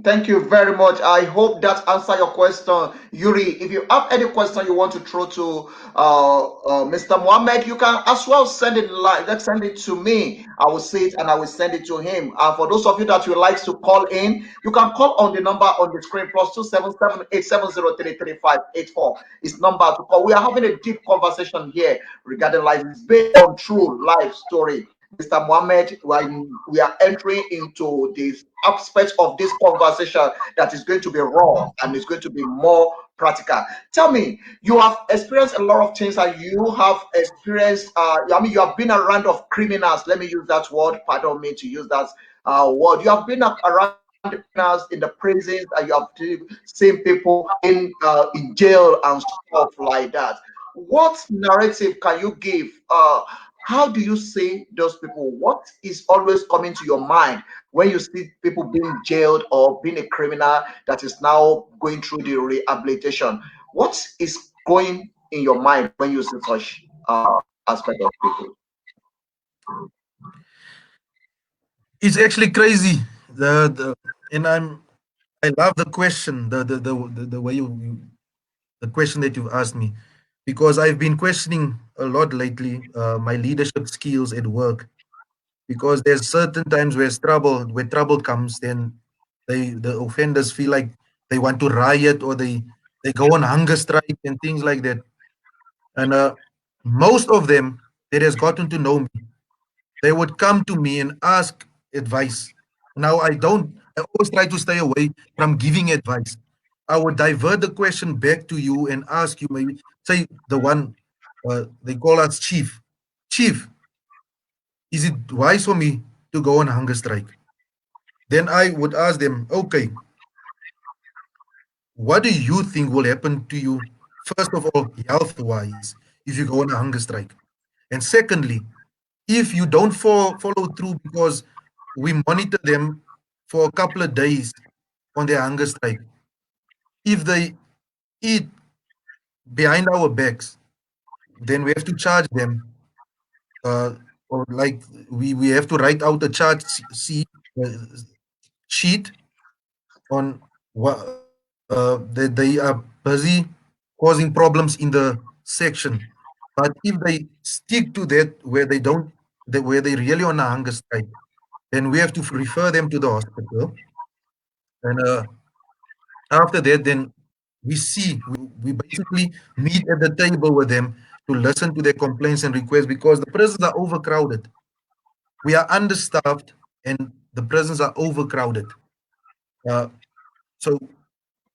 Thank you very much. I hope that answer your question, Yuri. If you have any question you want to throw to Mr. Mohammed, you can as well send it like let's send it to me. I will see it and I will send it to him. For those of you that would like to call in, you can call on the number on the screen +277 870 33584. It's number to call. We are having a deep conversation here regarding life. It's based on true life story. Mr. Mohammed, we are entering into this aspect of this conversation that is going to be raw and is going to be more practical. Tell me, you have experienced a lot of things, and you have experienced, I mean, you have been around of criminals. Let me use that word. Pardon me to use that word. You have been around the criminals in the prisons, and you have seen people in jail and stuff like that. What narrative can you give? How do you see those people? What is always coming to your mind when you see people being jailed or being a criminal that is now going through the rehabilitation? What is going in your mind when you see such aspect of people? It's actually crazy. The and I love the question, the way the question that you've asked me, because I've been questioning a lot lately, my leadership skills at work, because there's certain times where trouble comes, then the offenders feel like they want to riot, or they go on hunger strike and things like that. And most of them that has gotten to know me, they would come to me and ask advice. Now I always try to stay away from giving advice. I would divert the question back to you and ask you, maybe say the one, they call us chief, is it wise for me to go on hunger strike? Then I would ask them, okay, what do you think will happen to you, first of all, health wise, if you go on a hunger strike? And secondly, if you don't follow through, because we monitor them for a couple of days on their hunger strike, if they eat behind our backs. Then we have to charge them, uh, or like we have to write out a uh, sheet on what they are busy causing problems in the section. But if they stick to that where they don't, where they really on a hunger strike, then we have to refer them to the hospital. And after that, then we basically meet at the table with them to listen to their complaints and requests because the prisons are overcrowded. We are understaffed and the prisons are overcrowded. Uh, so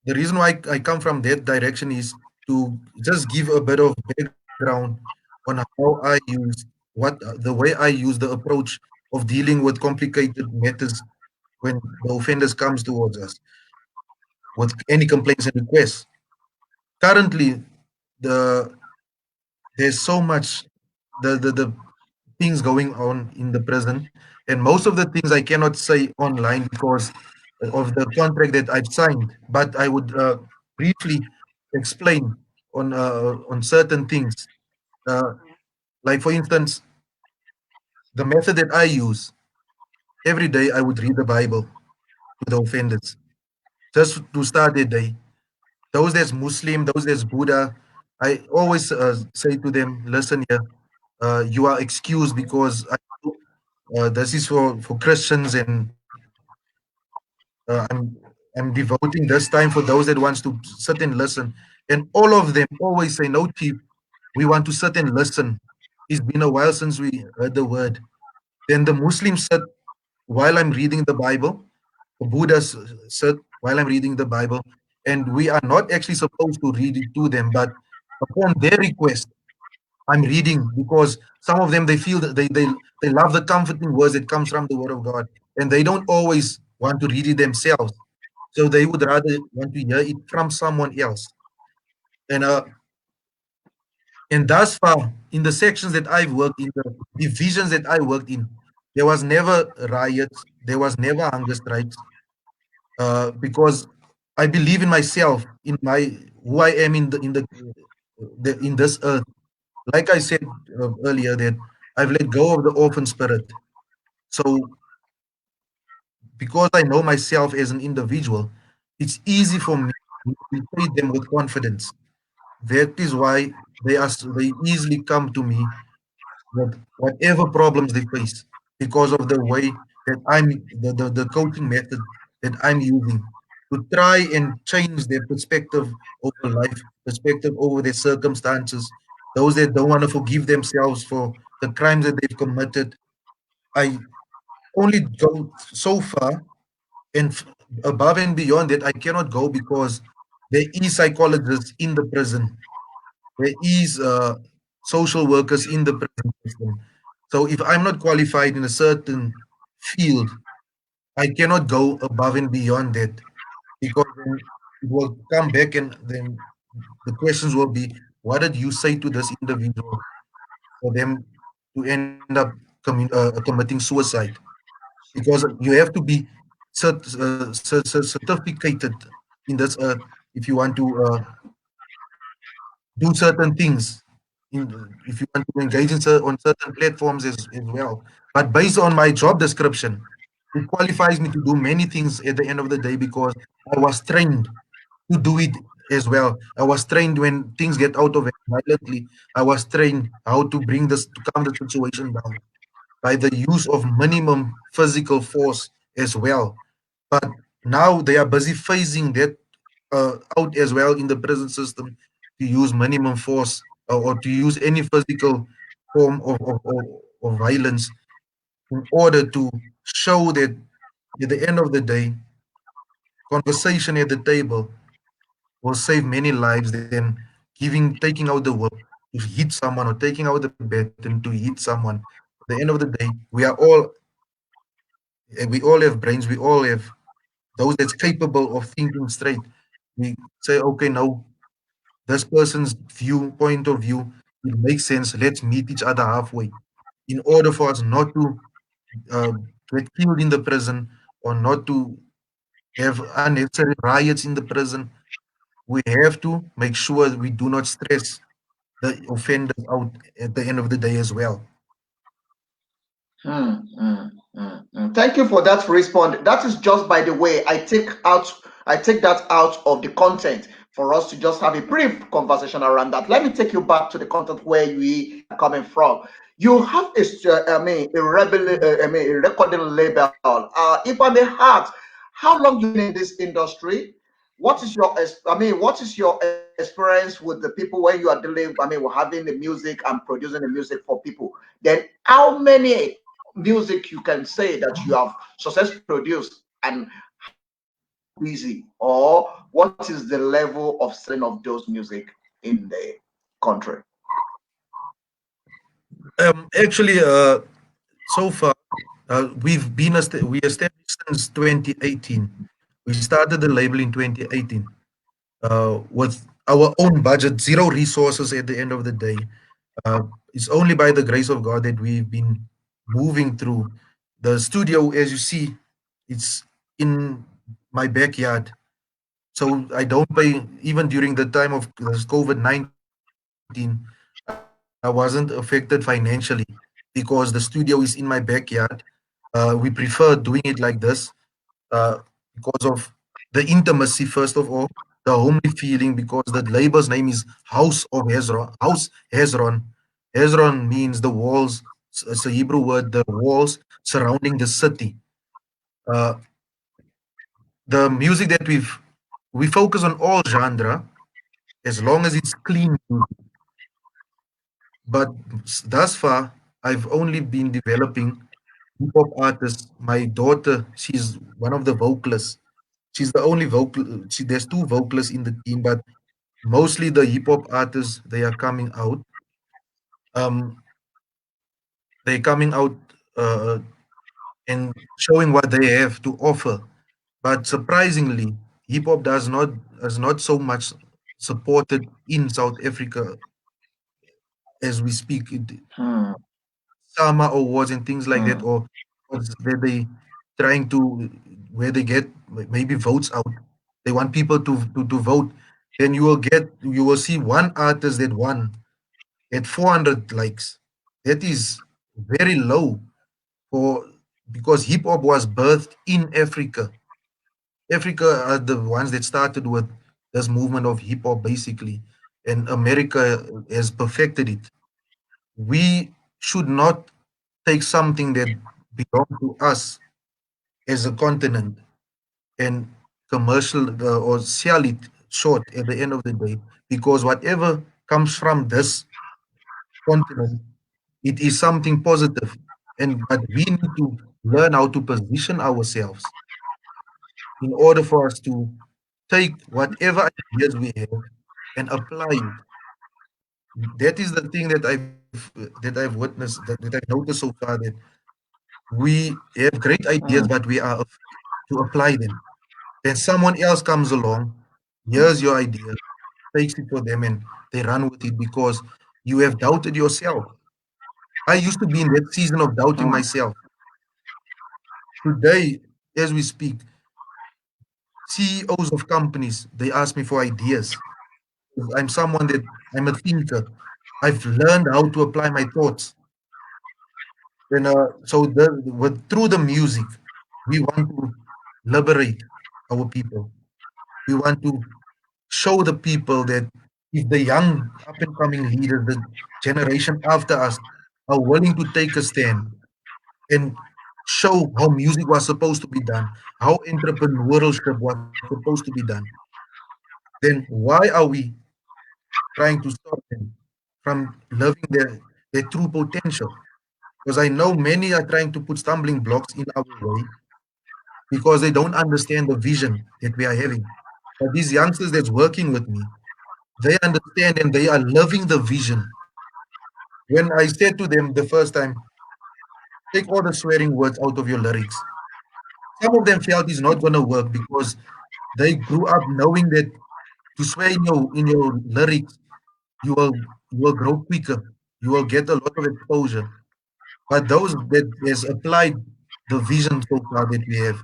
the reason why I come from that direction is to just give a bit of background on how I use the way I use the approach of dealing with complicated matters when the offenders comes towards us with any complaints and requests. Currently, the there's so much the things going on in the prison, and most of the things I cannot say online because of the contract that I've signed. But I would briefly explain on certain things. Uh, like for instance, the method that I use every day, I would read the Bible to the offenders just to start their day. Those that's Muslim, those that's Buddha, I always say to them, listen here, you are excused because this is for Christians, and I'm devoting this time for those that wants to sit and listen. And all of them always say, no, chief, we want to sit and listen. It's been a while since we heard the word. Then the Muslims sit while I'm reading the Bible. The Buddhists sit while I'm reading the Bible, and we are not actually supposed to read it to them, but upon their request, I'm reading because some of them they feel that they love the comforting words that comes from the Word of God, and they don't always want to read it themselves. So they would rather want to hear it from someone else. And thus far, in the sections that I've worked in, the divisions that I worked in, there was never riots, there was never hunger strikes, because I believe in myself, in my who I am in in this earth. Like I said earlier, that I've let go of the orphan spirit. So because I know myself as an individual, it's easy for me to treat them with confidence. That is why they easily come to me with whatever problems they face because of the way that the coaching method that I'm using to try and change their perspective over life, perspective over their circumstances. Those that don't want to forgive themselves for the crimes that they've committed, I only go so far, and above and beyond that, I cannot go because there is psychologists in the prison. There is social workers in the prison system. So if I'm not qualified in a certain field, I cannot go above and beyond that because then it will come back and then the questions will be, what did you say to this individual for them to end up committing suicide? Because you have to be certificated in this if you want to do certain things if you want to engage on certain platforms as well. But based on my job description, it qualifies me to do many things at the end of the day because I was trained to do it as well. I was trained when things get out of hand violently. I was trained how to bring this to calm the situation down by the use of minimum physical force as well. But now they are busy phasing that out as well in the prison system to use minimum force or to use any physical form of violence in order to show that at the end of the day, conversation at the table will save many lives than taking out the whip to hit someone or taking out the baton to hit someone. At the end of the day, we all have brains, we all have those that's capable of thinking straight. We say, okay, no, this person's point of view, it makes sense. Let's meet each other halfway in order for us not to uh, get killed in the prison or not to have unnecessary riots in the prison. we have to make sure we do not stress the offenders out at the end of the day as well. Thank you for that response. That is just by the way. I take that out of the content for us to just have a brief conversation around that. Let me take you back to the content where we are coming from. You have a recording label. If I may ask, how long you been in this industry? What is your experience with the people when you are dealing? We're having the music and producing the music for people. Then, how many music you can say that you have successfully produced, and how busy or what is the level of selling of those music in the country? Actually, so far, we established since 2018. We started the label in 2018 with our own budget, zero resources at the end of the day. It's only by the grace of God that we've been moving through. The studio, as you see, it's in my backyard. So I don't pay, even during the time of COVID-19, I wasn't affected financially because the studio is in my backyard. We prefer doing it like this uh, because of the intimacy, first of all, the homely feeling, because the label's name is House of Hezron. House Hezron. Hezron means the walls. It's a Hebrew word, the walls surrounding the city. Uh, the music that we focus on all genre as long as it's clean music. But thus far, I've only been developing hip hop artists. My daughter, she's one of the vocalists. She's the only vocal. There's two vocalists in the team, but mostly the hip hop artists they are coming out. Um, they're coming out uh, and showing what they have to offer. But surprisingly, hip hop does not is not so much supported in South Africa as we speak. Hmm, Sama awards and things like that, hmm, or what's where they trying to where they get maybe votes out. They want people to vote. Then you will see one artist that won at 400 likes. That is very low for because hip hop was birthed in Africa. Africa are the ones that started with this movement of hip hop basically, and America has perfected it. We should not take something that belongs to us as a continent and commercial or sell it short at the end of the day, because whatever comes from this continent, it is something positive. And but we need to learn how to position ourselves in order for us to take whatever ideas we have and apply it. That is the thing that I've witnessed, that I've noticed so far, that we have great ideas, hmm, but we are afraid to apply them. Then someone else comes along, here's your idea, takes it for them, and they run with it because you have doubted yourself. I used to be in that season of doubting hmm, myself. Today, as we speak, CEOs of companies, they ask me for ideas. I'm someone that I'm a thinker. I've learned how to apply my thoughts. And through the music, we want to liberate our people. We want to show the people that if the young up and coming leaders, the generation after us, are willing to take a stand and show how music was supposed to be done, how entrepreneurship was supposed to be done, then why are we trying to stop them from living their true potential? Because I know many are trying to put stumbling blocks in our way because they don't understand the vision that we are having. But these youngsters that's working with me, they understand and they are loving the vision. When I said to them the first time, take all the swearing words out of your lyrics, some of them felt it's not going to work because they grew up knowing that to swear in your lyrics, you will grow quicker, you will get a lot of exposure. But those that has applied the vision so far that we have,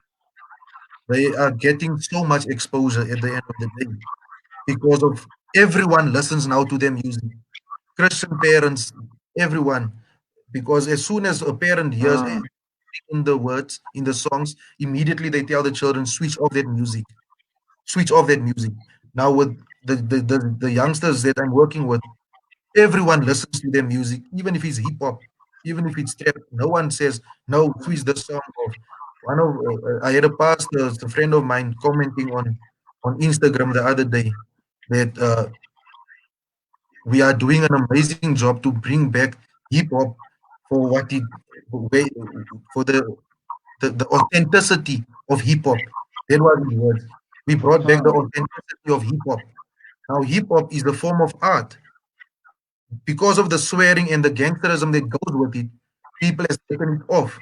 they are getting so much exposure at the end of the day. because of everyone listens now to their music. Christian parents, everyone, because as soon as a parent hears mm, in the words in the songs, immediately they tell the children switch off that music, switch off that music. Now with the youngsters that I'm working with, everyone listens to their music, even if it's hip hop, even if it's trap. No one says no, switch the song off. One of I had a pastor, a friend of mine, commenting on Instagram the other day that we are doing an amazing job to bring back hip hop for what it for the authenticity of hip hop. That was his words. We brought back the mm, authenticity of hip hop. Now hip hop is a form of art. Because of the swearing and the gangsterism that goes with it, people has taken it off.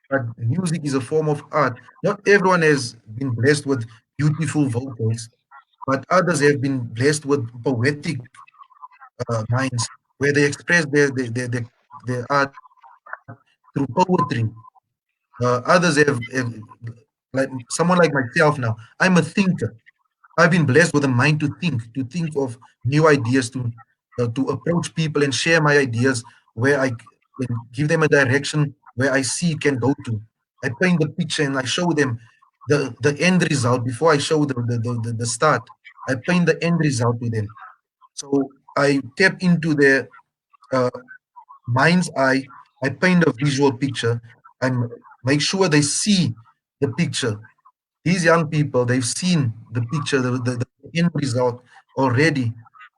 But music is a form of art. Not everyone has been blessed with beautiful vocals, but others have been blessed with poetic minds where they express their art through poetry. Others have, like someone like myself now, I'm a thinker. I've been blessed with a mind to think of new ideas, to approach people and share my ideas where can give them a direction where I see can go to. I paint the picture and I show them the end result before I show the start. I paint the end result to them. So I tap into their uh, mind's eye. I paint a visual picture and make sure they see the picture. These young people, they've seen the picture, the end result already.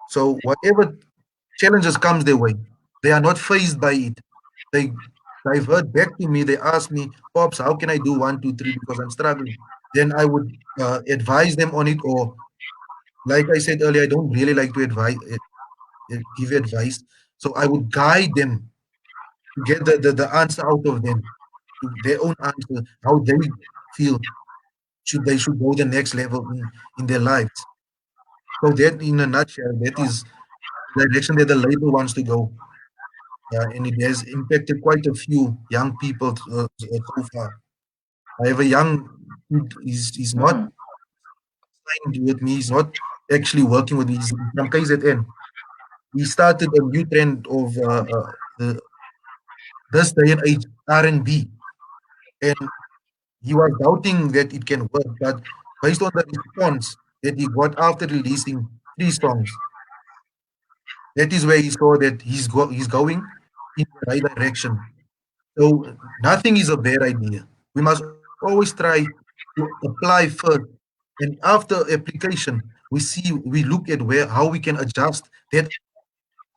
So whatever challenges comes their way, they are not phased by it. They divert back to me. They ask me, Pops, how can I do one, two, three? Because I'm struggling. Then I would advise them on it, or like I said earlier, I don't really like to give advice. So I would guide them to get the answer out of them, to their own answer, how they feel should go the next level in their lives. So that, in a nutshell, that is the direction that the label wants to go, and it has impacted quite a few young people so far. I have a young kid. He's not mm, signed with me. He's not actually working with me. He's from KZN. He started a new trend of this day and age R&B, and he was doubting that it can work. But based on the response that he got after releasing 3 songs, that is where he saw that he's going in the right direction. So nothing is a bad idea. We must always try to apply first, and after application, we look at where how we can adjust that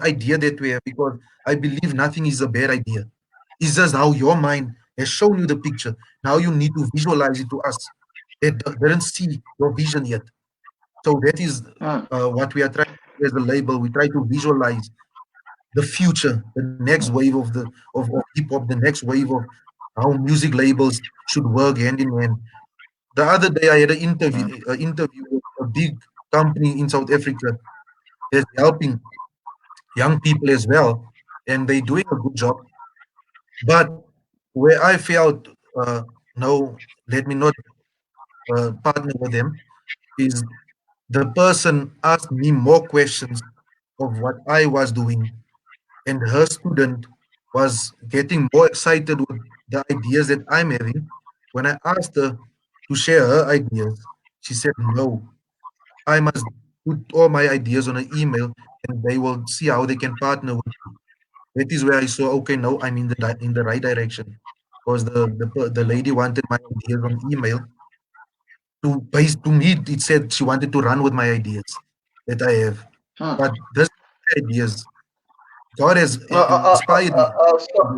idea that we have, because I believe nothing is a bad idea. It's just how your mind has shown you the picture. Now you need to visualize it to us that didn't see your vision yet. So that is mm, what we are trying to do as a label. We try to visualize the future, the next mm, wave of hip hop, the next wave of how music labels should work hand in hand. The other day, I had an mm, interview with a big company in South Africa that's helping young people as well, and they're doing a good job. But where I felt, no, let me not partner with them, is the person asked me more questions of what I was doing, and her student was getting more excited with the ideas that I'm having. When I asked her to share her ideas, she said, no, I must put all my ideas on an email and they will see how they can partner with me. That is where I saw, okay, no, I'm in in the right direction. Because the lady wanted my ideas on email to me, it said she wanted to run with my ideas that I have. mm. But this ideas, God has inspired me.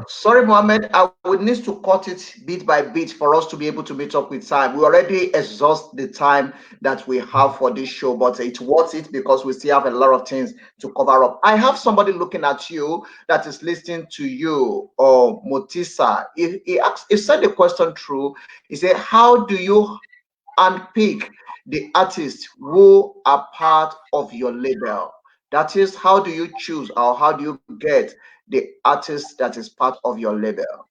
Sorry, Mohammed. I would need to cut it bit by bit for us to be able to meet up with time. We already exhaust the time that we have for this show, but it's worth it because we still have a lot of things to cover up. I have somebody looking at you that is listening to you, or Motisa. He said the question through. He said, "How do you unpick the artists who are part of your label? That is, how do you choose or how do you get the artist that is part of your label?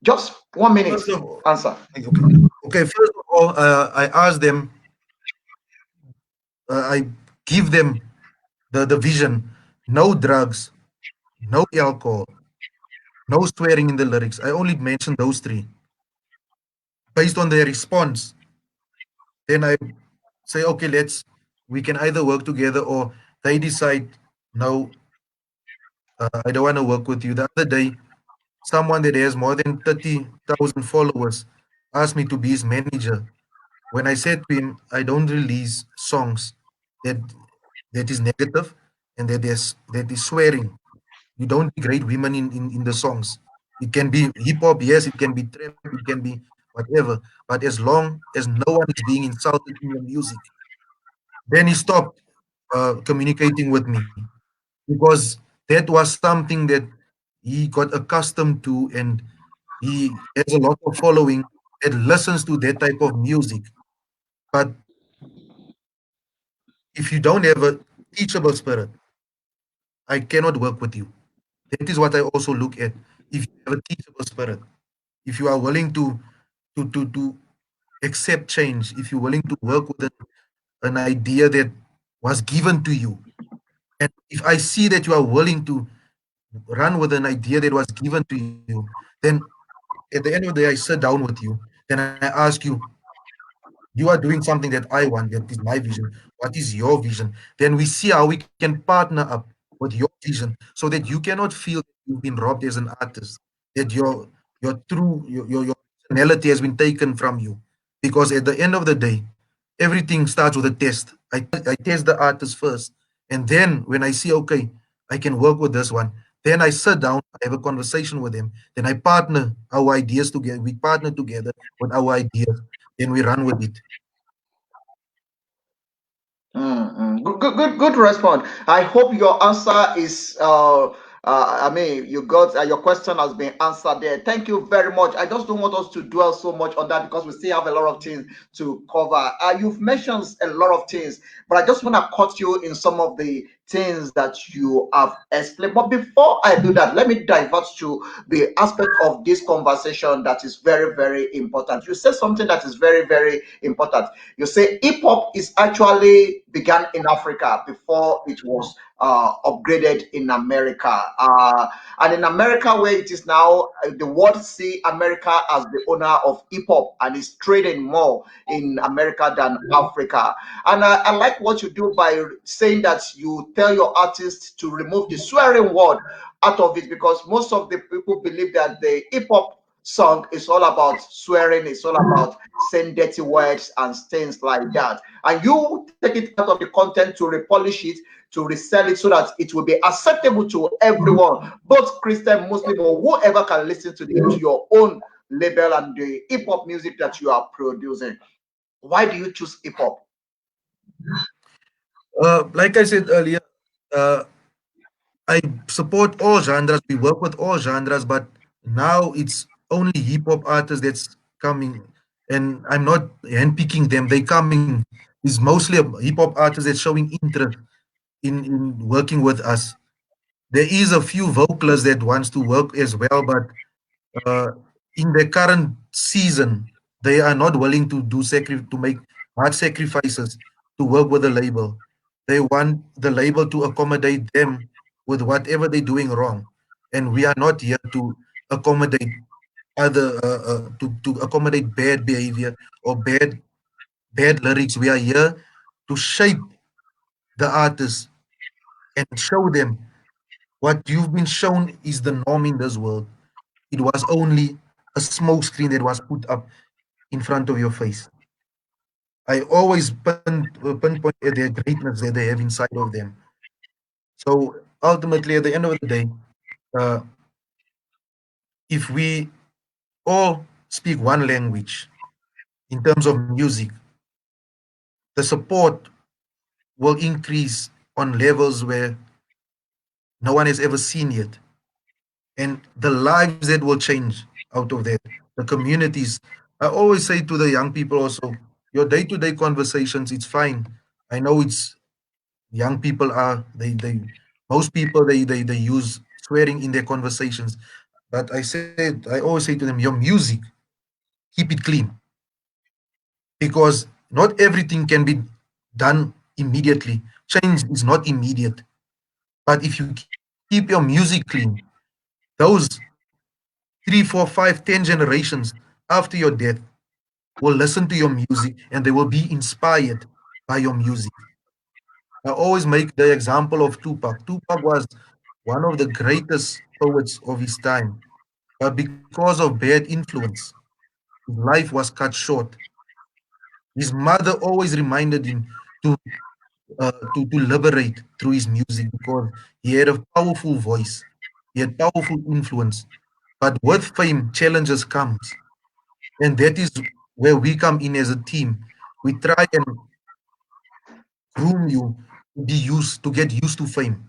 Just 1 minute. First of all, Answer. okay, first of all, I asked them, I give them the vision, no drugs, no alcohol, no swearing in the lyrics. I only mentioned those three. Based on their response, then I say, okay, we can either work together, or they decide, no, I don't want to work with you. The other day, someone that has more than 30,000 followers asked me to be his manager. When I said to him, I don't release songs that that is negative and that is swearing. You don't degrade women in the songs. It can be hip hop, yes, it can be trap, it can be whatever. But as long as no one is being insulted in your music, then he stopped communicating with me, because that was something that he got accustomed to, and he has a lot of following that listens to that type of music. But if you don't have a teachable spirit, I cannot work with you. That is what I also look at. If you have a teachable spirit, if you are willing to accept change, if you're willing to work with an idea that was given to you, and if I see that you are willing to run with an idea that was given to you, then at the end of the day, I sit down with you, then I ask you, you are doing something that I want, that is my vision. What is your vision? Then we see how we can partner up with your vision, so that you cannot feel that you've been robbed as an artist, that your personality has been taken from you. Because at the end of the day, everything starts with a test. I test the artist first, and then when I see, okay, I can work with this one, then I sit down, I have a conversation with them, then I partner our ideas together. We partner together with our ideas, then we run with it. Good response. I hope your answer is. I mean, you got your question has been answered there. Thank you very much. I just don't want us to dwell so much on that because we still have a lot of things to cover. You've mentioned a lot of things, but I just want to cut you in some of the things that you have explained. But before I do that, let me divert to the aspect of this conversation that is very, very important. You said something that is very, very important. You say hip hop is actually began in Africa before it was upgraded in America. And in America, where it is now, the world see America as the owner of hip hop and is trading more in America than Africa. And I like what you do by saying that you tell your artists to remove the swearing word out of it, because most of the people believe that the hip hop song is all about swearing, it's all about saying dirty words and things like that. And you take it out of the content to repolish it, to resell it so that it will be acceptable to everyone, both Christian, Muslim, or whoever can listen to your own label and the hip hop music that you are producing. Why do you choose hip hop? Like I said earlier, uh, I support all genres. We work with all genres, but now it's only hip hop artists that's coming, and I'm not handpicking them. They coming. It's mostly a hip hop artists that's showing interest in working with us. There is a few vocalists that wants to work as well, but uh, in the current season, they are not willing to to make hard sacrifices to work with the label. They want the label to accommodate them with whatever they're doing wrong, and we are not here to accommodate to accommodate bad behavior or bad lyrics. We are here to shape the artists and show them what you've been shown is the norm in this world. It was only a smoke screen that was put up in front of your face. I always pinpoint at their greatness that they have inside of them. So ultimately, at the end of the day, uh, if we all speak one language in terms of music, the support will increase on levels where no one has ever seen yet. And the lives that will change out of that, the communities. I always say to the young people also, your day-to-day conversations, it's fine. I know it's young people are they most people they use swearing in their conversations. But I always say to them, your music, keep it clean, because not everything can be done immediately. change is not immediate. But if you keep your music clean, those 3, 4, 5, 10 generations after your death will listen to your music and they will be inspired by your music. I always make the example of Tupac. Tupac was one of the greatest poets of his time, but because of bad influence, his life was cut short. His mother always reminded him to to liberate through his music because he had a powerful voice, he had powerful influence. But with fame, challenges comes, and that is where we come in as a team. We try and groom you to be used to get used to fame.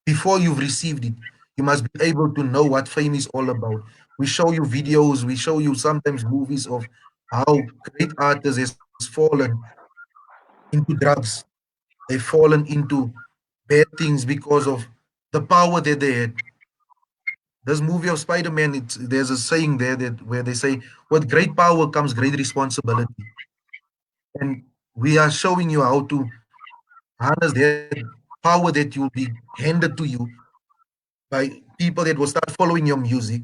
Before you've received it, you must be able to know what fame is all about. We show you videos, we show you sometimes movies of how great artists has fallen into drugs. They've fallen into bad things because of the power that they had. This movie of Spider-Man, there's a saying there that where they say, with great power comes great responsibility. And we are showing you how to harness that power that will be handed to you by people that will start following your music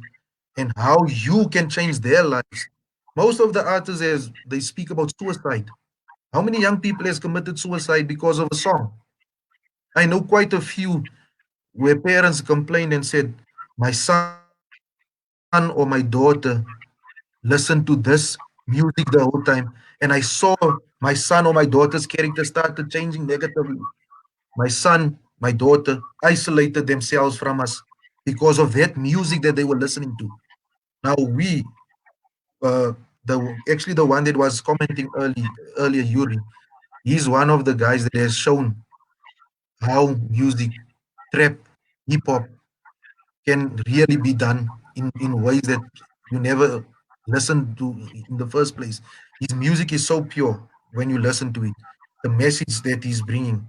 and how you can change their lives. Most of the artists, as they speak about suicide. How many young people has committed suicide because of a song? I know quite a few where parents complained and said, my son or my daughter listened to this music the whole time, and I saw my son or my daughter's character started changing negatively. My son, my daughter isolated themselves from us because of that music that they were listening to. Now actually the one that was commenting earlier, Yuri, he's one of the guys that has shown how music, trap, hip hop can really be done in ways that you never listened to in the first place. His music is so pure when you listen to it. The message that he's bringing.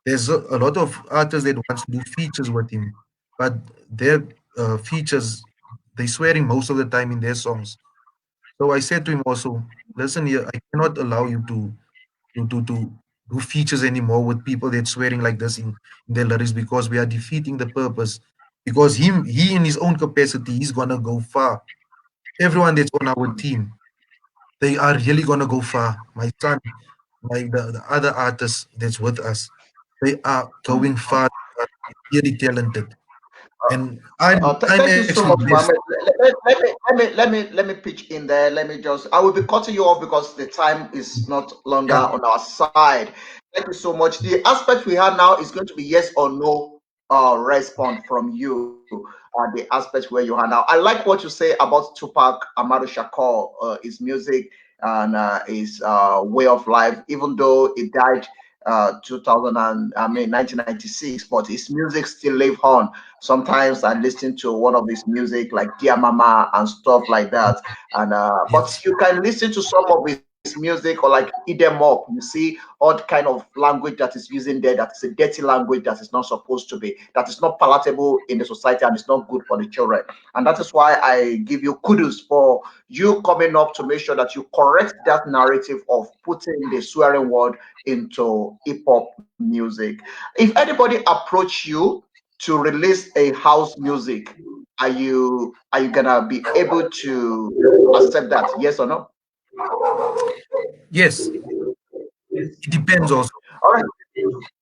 There's a lot of artists that wants to do features with him, but their features they swearing most of the time in their songs. So I said to him also, listen here, I cannot allow you to do features anymore with people that swearing like this in their lyrics because we are defeating the purpose. Because he in his own capacity, he's gonna go far. Everyone that's on our team, they are really gonna go far. My son, the other artists that's with us, they are going far, they are really talented. And I'm Thank you actually so much, blessed. Mohammed. Let me pitch in there. Let me just. I will be cutting you off because the time is not longer Yeah, on our side. Thank you so much. The aspect we have now is going to be yes or no response from you. The aspect where you are now. I like what you say about Tupac Amaru Shakur, his music and his way of life. Even though he died 2000 and I mean 1996, but his music still live on. Sometimes I listen to one of his music like Dear Mama and stuff like that. And but yes, you can listen to some of his music or like eat them up. You see all kind of language that is using there that is a dirty language that is not supposed to be, that is not palatable in the society and it's not good for the children. And that is why I give you kudos for you coming up to make sure that you correct that narrative of putting the swearing word into hip hop music. If anybody approach you to release a house music, are you gonna be able to accept that? Yes or no? yes. It depends also. All right.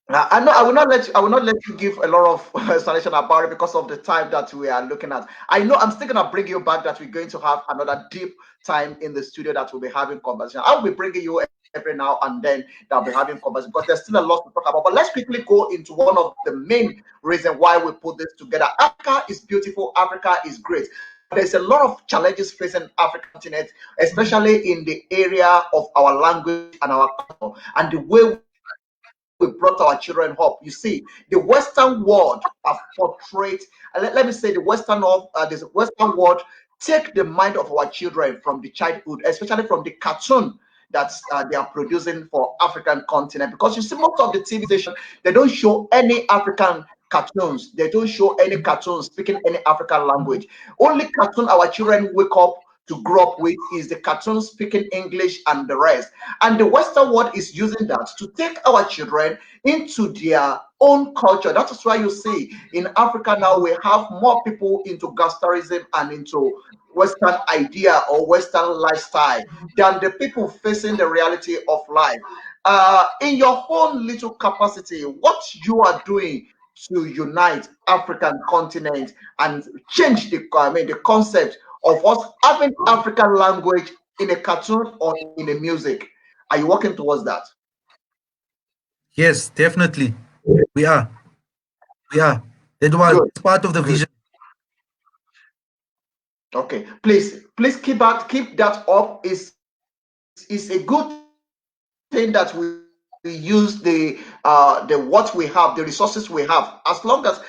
I know I will not let you give a lot of explanation about it because of the time that we are looking at. I know I'm still gonna bring you back that we're going to have another deep time in the studio that we'll be having conversation. I'll be bringing you every now and then that will be having conversation because there's still a lot to talk about. But let's quickly go into one of the main reasons why we put this together. Africa is beautiful, Africa is great. But there's a lot of challenges facing African continent, especially in the area of our language and our culture and the way we brought our children up. You see, the Western world have portrayed, let me say, this Western world take the mind of our children from the childhood, especially from the cartoon that they are producing for African continent. Because you see, most of the TV station they don't show any African cartoons. They don't show any cartoons speaking any African language. Only cartoon our children wake up to grow up with is the cartoon speaking English and the rest. And the Western world is using that to take our children into their own culture. That is why you see in Africa now we have more people into gangsterism and into Western idea or Western lifestyle than the people facing the reality of life. In your own little capacity, what you are doing to unite African continent and change the the concept of us having African language in a cartoon or in a music. Are you working towards that? Yes, definitely. We are. We are. That was Good, part of the good. vision. Okay. Please keep that up. Is a good thing that we use the what we have, the resources we have. As long as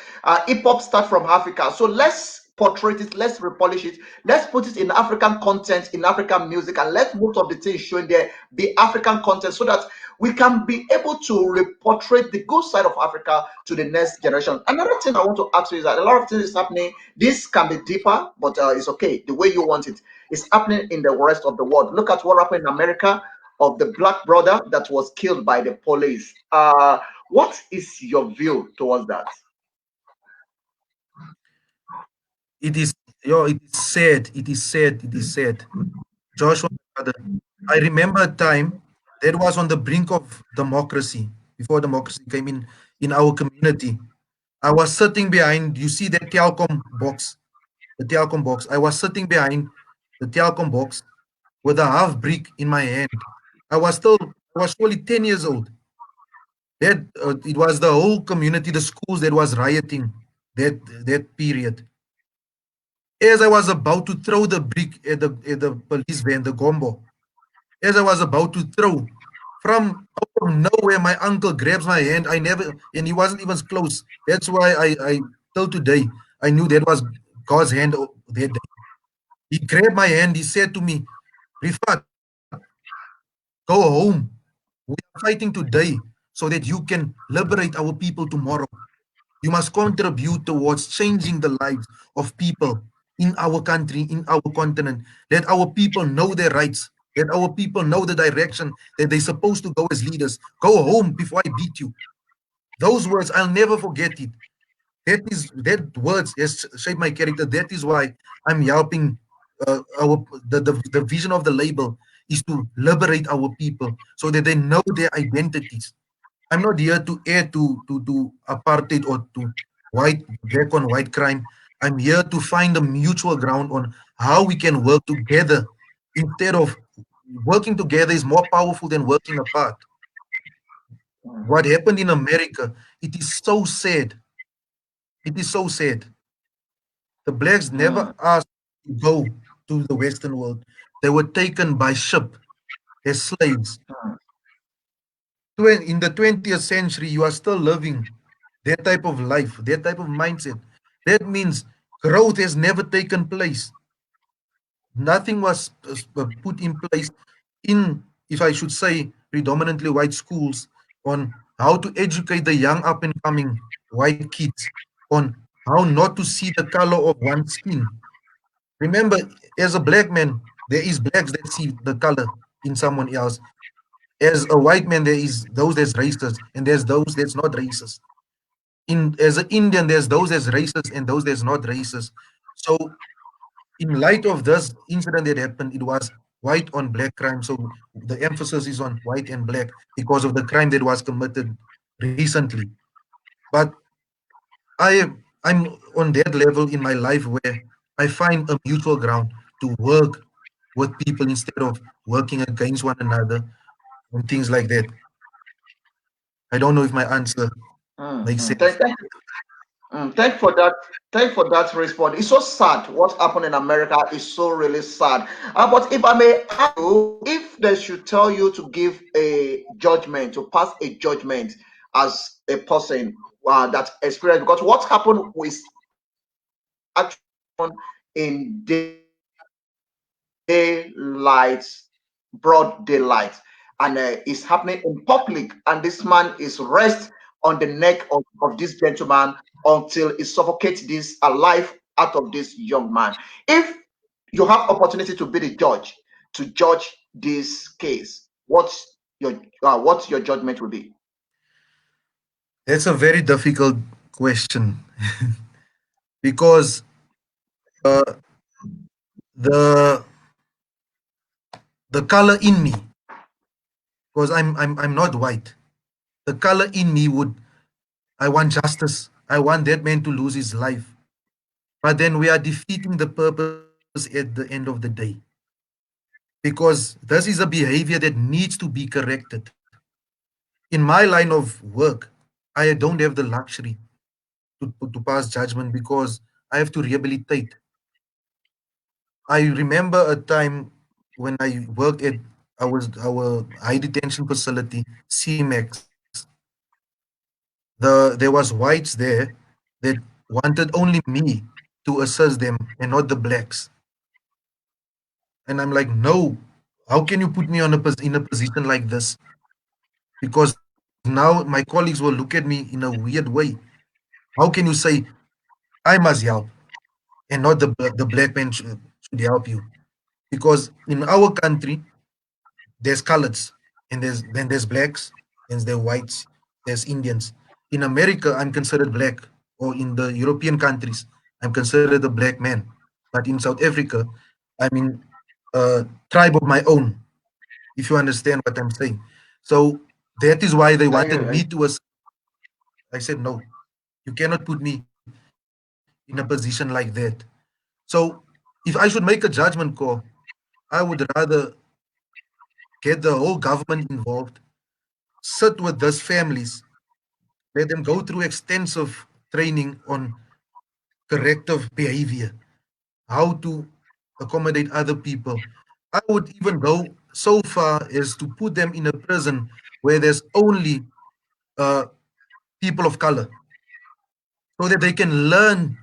hip hop start from Africa. So let's portray it, let's repolish it, let's put it in African content, in African music, and let most of the things showing there be African content so that we can be able to reportray the good side of Africa to the next generation. Another thing I want to ask you is that a lot of things is happening. This can be deeper, but it's okay. The way you want it is happening in the rest of the world. Look at what happened in America of the black brother that was killed by the police. What is your view towards that? It is, it is sad. It is sad. It is sad. Joshua, brother, I remember a time that was on the brink of democracy, before democracy came in our community. I was sitting behind, you see that Telkom box, the Telkom box. I was sitting behind the Telkom box with a half brick in my hand. I was only 10 years old. That it was the whole community, the schools that was rioting that period. As I was about to throw the brick at the police van, the gombo, as I was about to throw, from out of nowhere, my uncle grabs my hand. I never, and he wasn't even close. That's why till today, I knew that was God's hand that day. He grabbed my hand. He said to me, Rifat, go home. We are fighting today so that you can liberate our people tomorrow. You must contribute towards changing the lives of people in our country, in our continent. Let our people know their rights. Let our people know the direction that they're supposed to go as leaders. Go home before I beat you. Those words, I'll never forget it. That words has shaped my character. That is why I'm helping the vision of the label is to liberate our people so that they know their identities. I'm not here to add to apartheid or to black on white crime. I'm here to find a mutual ground on how we can work together instead of working together is more powerful than working apart. What happened in America, it is so sad. It is so sad. The blacks Mm, never asked to go to the Western world. They were taken by ship as slaves. mm, In the 20th century, you are still living that type of life, that type of mindset. That means growth has never taken place. Nothing was put in place in, if I should say, predominantly white schools on how to educate the young up and coming white kids on how not to see the color of one's skin. Remember, as a black man, there is blacks that see the color in someone else. As a white man, there is those that's racist and there's those that's not racist. In as an Indian, there's those that's racist and those that's not racist. So in light of this incident that happened, it was white on black crime. So the emphasis is on white and black because of the crime that was committed recently. But I'm on that level in my life where I find a mutual ground to work with people instead of working against one another and things like that. I don't know if my answer makes mm. sense. Thank for that. Thank for that response. It's so sad. What happened in America is so really sad. But if I may ask you, if they should tell you to give a judgment, to pass a judgment as a person that experienced, because what happened is actually in daylight, broad daylight, and it's happening in public. And this man is rest on the neck of this gentleman until he suffocates this alive out of this young man. If You have opportunity to be the judge to judge this case. What's your judgment will be? That's a very difficult question because uh, the the color in me, because I'm not white. The color in me would, I want justice. I want that man to lose his life. But then we are defeating the purpose at the end of the day. Because this is a behavior that needs to be corrected. In my line of work, I don't have the luxury to pass judgment because I have to rehabilitate. I remember a time when I worked at our high detention facility, CMAX. There was whites there that wanted only me to assist them and not the blacks. And I'm like, no, how can you put me in a position like this? Because now my colleagues will look at me in a weird way. How can you say I must help and not the black man should help you? Because in our country, there's coloreds, and there's blacks, and there's whites, there's Indians. In America, I'm considered black, or in the European countries, I'm considered a black man. But in South Africa, I'm in a tribe of my own, if you understand what I'm saying. So that is why they I wanted hear me you. to. I said no, you cannot put me in a position like that. So if I should make a judgment call, I would rather get the whole government involved, sit with those families, let them go through extensive training on corrective behavior, how to accommodate other people. I would even go so far as to put them in a prison where there's only uh, people of color so that they can learn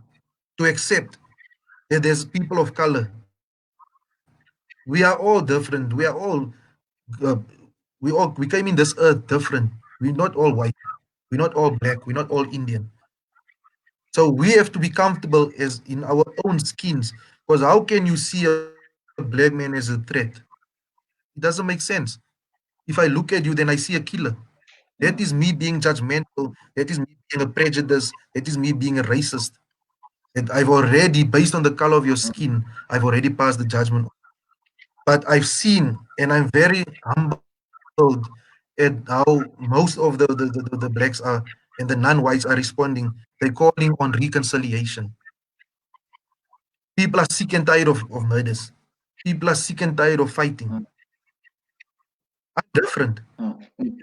to accept that there's people of color. We are all different. Uh, we came in this earth different. We're not all white. We're not all black. We're not all Indian. So we have to be comfortable as in our own skins. Because how can you see a black man as a threat? It doesn't make sense. If I look at you, then I see a killer. That is me being judgmental. That is me being a prejudice. That is me being a racist. And I've already, based on the color of your skin, I've already passed the judgment. But I've seen, and I'm very humbled at how most of the blacks are and the non-whites are responding. They're calling on reconciliation. People are sick and tired of murders. People are sick and tired of fighting. Mm, I'm different. mm, mm.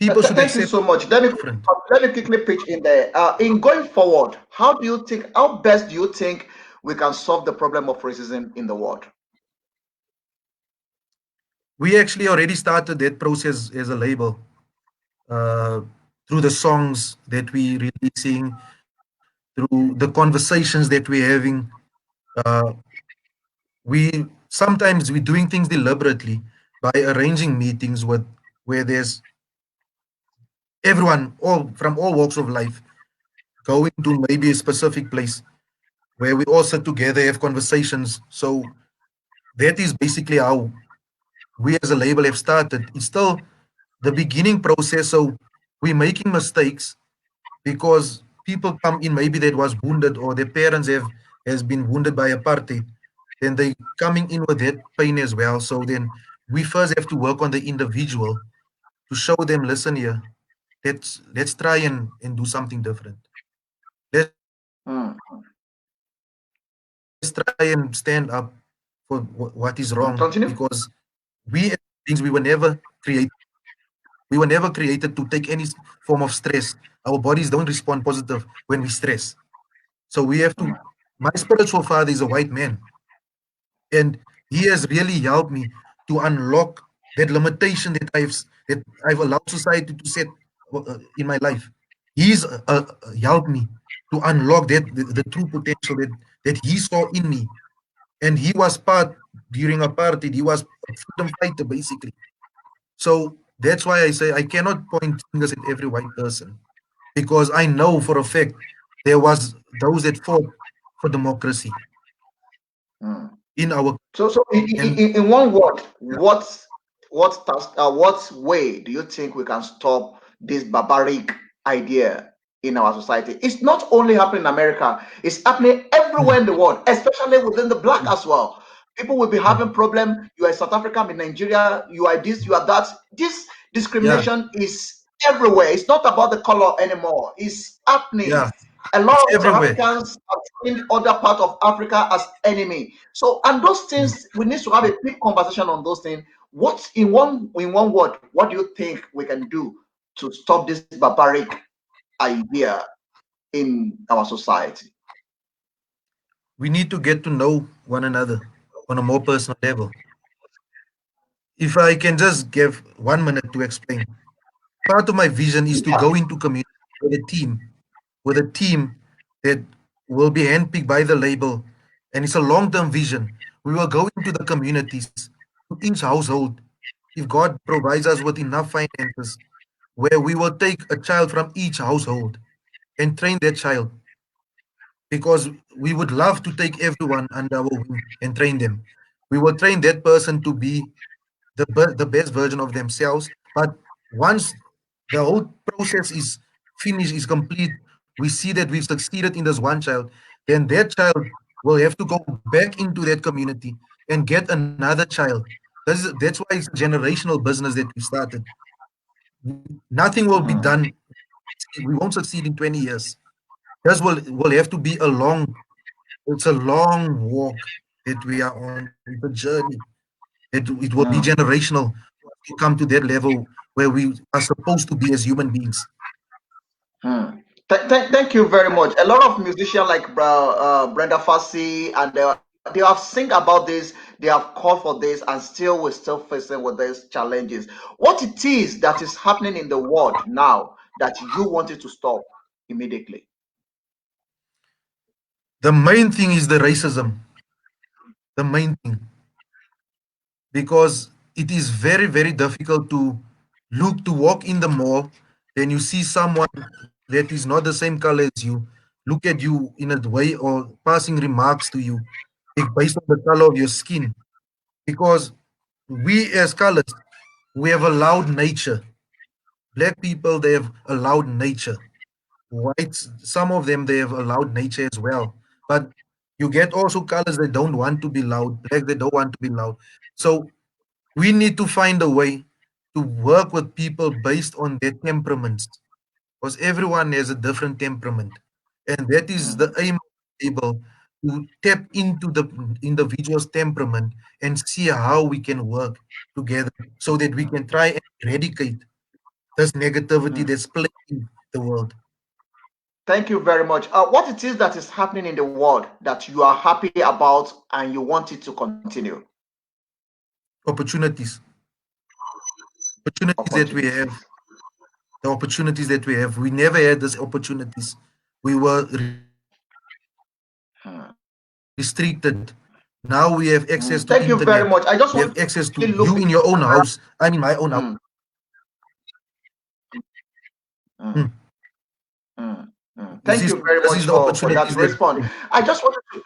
People should Thank you accept so much. Let me different. quickly pitch in there. In going forward, how do you think? How best do you think we can solve the problem of racism in the world? We actually already started that process as a label uh, through the songs that we releasing, through the conversations that we're having. Uh, we sometimes we're doing things deliberately by arranging meetings with where there's everyone all from all walks of life going to maybe a specific place where we all sit together, have conversations. So that is basically how we as a label have started. It's still the beginning process. So we're making mistakes because people come in maybe that was wounded or their parents have has been wounded by apartheid. Then they coming in with that pain as well. So then we first have to work on the individual to show them, listen here, let's try and do something different. Let's try and stand up Mm, for what is wrong because we as beings we were continue. never created we were never created to take any form of stress. Our bodies don't respond positive when we stress. So we have to. Mm, My spiritual father is a white man, and he has really helped me to unlock that limitation that I've allowed society to set in my life. He's helped me to unlock the true potential that he saw in me, and he was part during apartheid. He was a freedom fighter basically. So that's why I say I cannot point fingers at every white person because I know for a fact there was those that fought for democracy. mm. in our So and in one word, yeah, what way do you think we can stop this barbaric idea in our society? It's not only happening in America; it's happening everywhere mm, in the world, especially within the black mm, as well. People will be having mm, problem. You are in South Africa, I'm in Nigeria. You are this, you are that. This yeah, discrimination is everywhere. It's not about the color anymore. It's happening. yeah, A lot it's of South everywhere. Africans are treating other part of Africa as enemy. So, and those Mm. things we need to have a big conversation on those things. What in one word, what do you think we can do to stop this barbaric idea in our society? We need to get to know one another on a more personal level. If I can just give 1 minute to explain, part of my vision is to Yeah. go into community with a team that will be handpicked by the label, and it's a long-term vision. We will go into the communities, to each household, if God provides us with enough finances, where we will take a child from each household and train that child, because we would love to take everyone under our wing and train them. We will train that person to be the best version of themselves. But once the whole process is finished, is complete, we see that we've succeeded in this one child, then that child will have to go back into that community and get another child. That's why it's a generational business that we started. Nothing will be Hmm. done. We won't succeed in 20 years. This will have to be a long, it's a long walk that we are on. It's a journey. It will be Hmm. generational to come to that level where we are supposed to be as human beings. Hmm. Thank you very much. A lot of musicians like Brenda Fassi and they have sing about this. They have called for this, and still we're still facing with these challenges. What it is that is happening in the world now that you wanted to stop immediately? The main thing is the racism, the main thing, because it is very, very difficult to walk in the mall, then you see someone that is not the same color as you, look at you in a way or passing remarks to you based on the color of your skin. Because we as colors, we have allowed nature. Black people, they have allowed nature. Whites, some of them, they have allowed nature as well. But you get also colors that don't want to be loud, black they don't want to be loud. So we need to find a way to work with people based on their temperaments, because everyone has a different temperament, and that is the Hmm. aim of able to tap into the individual's temperament and see how we can work together so that we can try and eradicate this negativity Hmm. that's plaguing the world. Thank you very much. What it is that is happening in the world that you are happy about and you want it to continue? Opportunities, opportunities that we Opportunities. have, the opportunities that we have. We never had these opportunities. We were restricted. Now we have access to internet. We have access to you in Thank your you own very much. house. I just I'm want in my own to house. look into the camera. Mm, Mm. mm, Thank This you is very this much is the for that opportunities that response. I just wanted to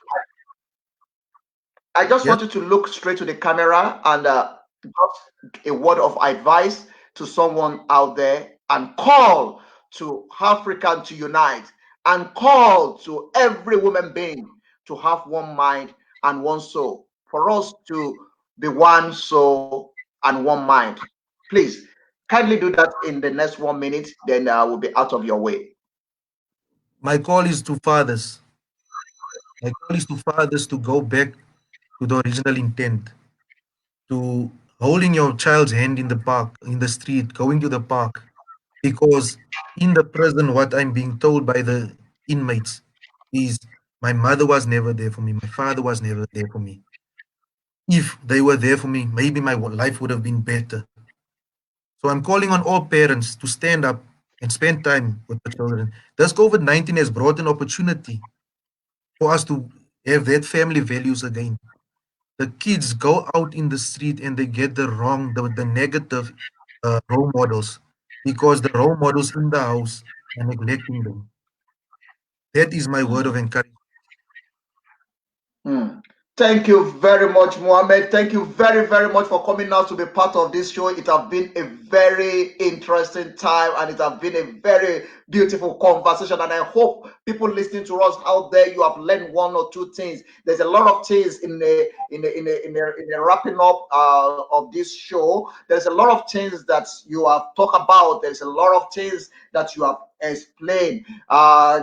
I just yes. wanted to look straight to the camera and just a word of advice to someone out there and call to Africa to unite and call to every woman being to have one mind and one soul for us to be one soul and one mind. Please kindly do that in the next 1 minute, then we'll be out of your way. My call is to fathers. My call is to fathers to go back to the original intent, to holding your child's hand in the park, in the street, going to the park. Because in the prison, what I'm being told by the inmates is my mother was never there for me, my father was never there for me. If they were there for me, maybe my life would have been better. So I'm calling on all parents to stand up and spend time with the children. This COVID-19 has brought an opportunity for us to have that family values again. The kids go out in the street and they get the negative role models, because the role models in the house are neglecting them. That is my word of Mm, encouragement. mm. Thank you very much, Mohammed. Thank you very, very much for coming out to be part of this show. It has been a very interesting time and it has been a very beautiful conversation. And I hope people listening to us out there, you have learned one or two things. There's a lot of things in the wrapping up of this show. There's a lot of things that you have talked about. There's a lot of things that you have explained.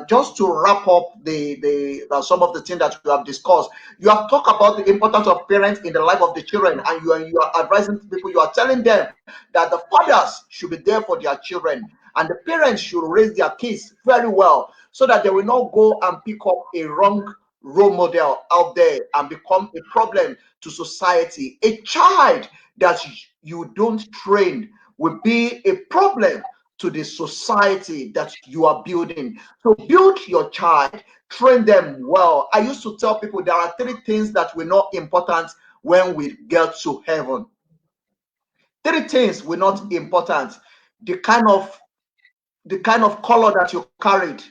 Just to wrap up the some of the things that you have discussed, you have talked about the importance of parents in the life of the children, and you are advising people. You are telling them that the fathers should be there for their children, and the parents should raise their kids very well, so that they will not go and pick up a wrong role model out there and become a problem to society. A child that you don't train will be a problem to the society that you are building. So build your child, train them well. I used to tell people there are three things that were not important when we get to heaven. Three things were not important. The kind of color that you carried,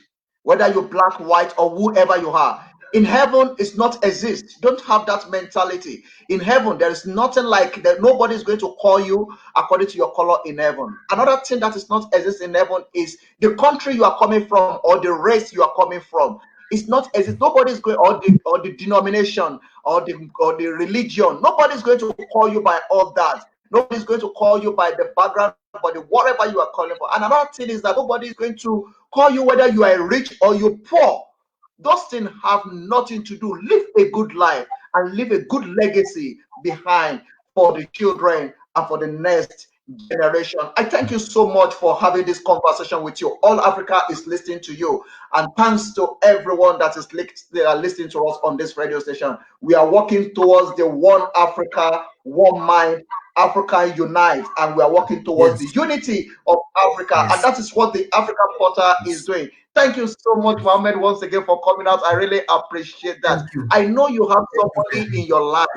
whether you're black, white, or whoever you are. In heaven, it's not exist. Don't have that mentality. In heaven, there is nothing like that. Nobody is going to call you according to your color in heaven. Another thing that is not exist in heaven is the country you are coming from or the race you are coming from. It's not exist. Nobody is going, or the denomination or the religion. Nobody is going to call you by all that. Nobody's going to call you by the background, by the whatever you are calling for. And another thing is that nobody is going to call you whether you are rich or you're poor. Those things have nothing to do. Live a good life and leave a good legacy behind for the children and for the next generation. I thank you so much for having this conversation with you. All Africa is listening to you. And thanks to everyone that is listening to us on this radio station. We are working towards the one Africa, one mind, Africa unite, and we are working towards the Yes, unity of Africa. And yes, that is what the African Portal is yes, doing. Thank you so much, yes. Mohammed, once again for coming out. I really appreciate that. Thank you. I know you have Thank you somebody very in much. your life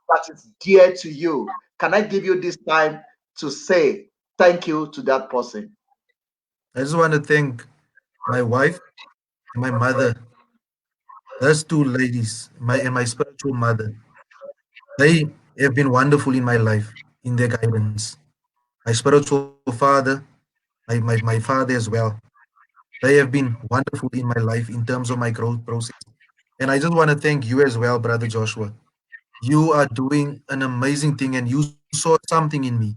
that is dear to you. Can I give you this time to say thank you to that person? I just want to thank my wife and my mother, those two ladies, my spiritual mother. They have been wonderful in my life, in their guidance. My spiritual father, my father as well. They have been wonderful in my life in terms of my growth process. And I just want to thank you as well, Brother Joshua. You are doing an amazing thing and you saw something in me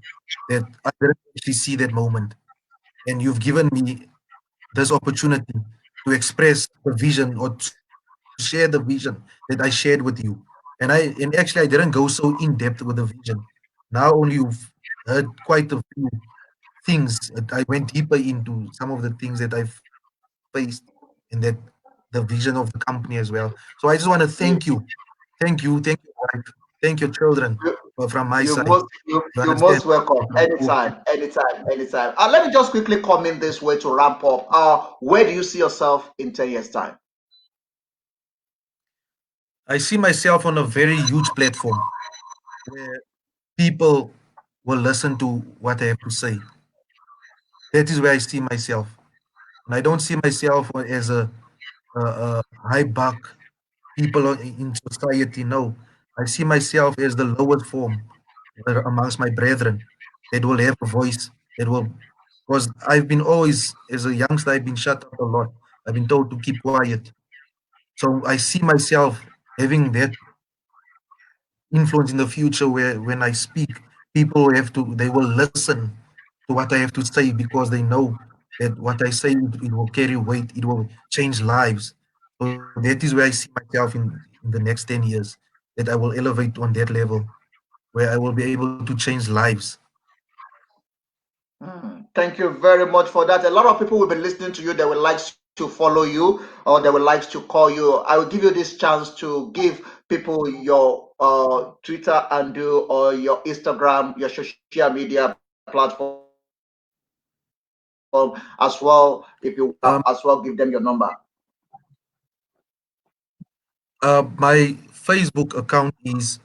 that I didn't actually see that moment. And you've given me this opportunity to express the vision or to share the vision that I shared with you. And actually I didn't go so in depth with the vision. Now only you've heard quite a few things. I went deeper into some of the things that I faced in that the vision of the company as well. So I just want to thank you. You, Thank you, wife. Thank your children you, from my you side. most you, You you're understand? most welcome. Anytime, anytime, anytime. Let me just quickly come in this way to ramp up. Where do you see yourself in 10 years' time? I see myself on a very huge platform where people will listen to what I have to say. That is where I see myself. And I don't see myself as a high buck people in society. No, I see myself as the lowest form amongst my brethren that will have a voice that will, because I've been always, as a youngster, I've been shut up a lot. I've been told to keep quiet. So I see myself having that influence in the future where when I speak, people they will listen to what I have to say because they know that what I say it will carry weight, it will change lives. So that is where I see myself in the next 10 years, that I will elevate on that level where I will be able to change lives. Thank you very much for that. A lot of people will be listening to you. They would like to follow you or they would like to call you. I will give you this chance to give people your Twitter handle or your Instagram, your social media platform as well. If you as well, give them your number. My Facebook account is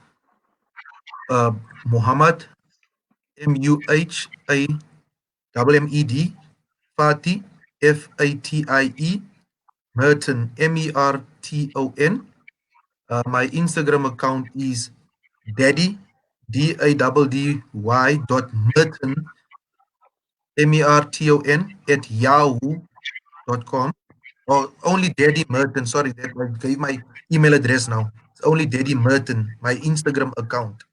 Muhammad Muhamed Fati Fatie Merton Merton. My Instagram account is daddy, DADDY dot Merton, MERTON at yahoo.com. Or only Daddy Merton. Sorry, that I gave my email address now. It's only Daddy Merton, my Instagram account.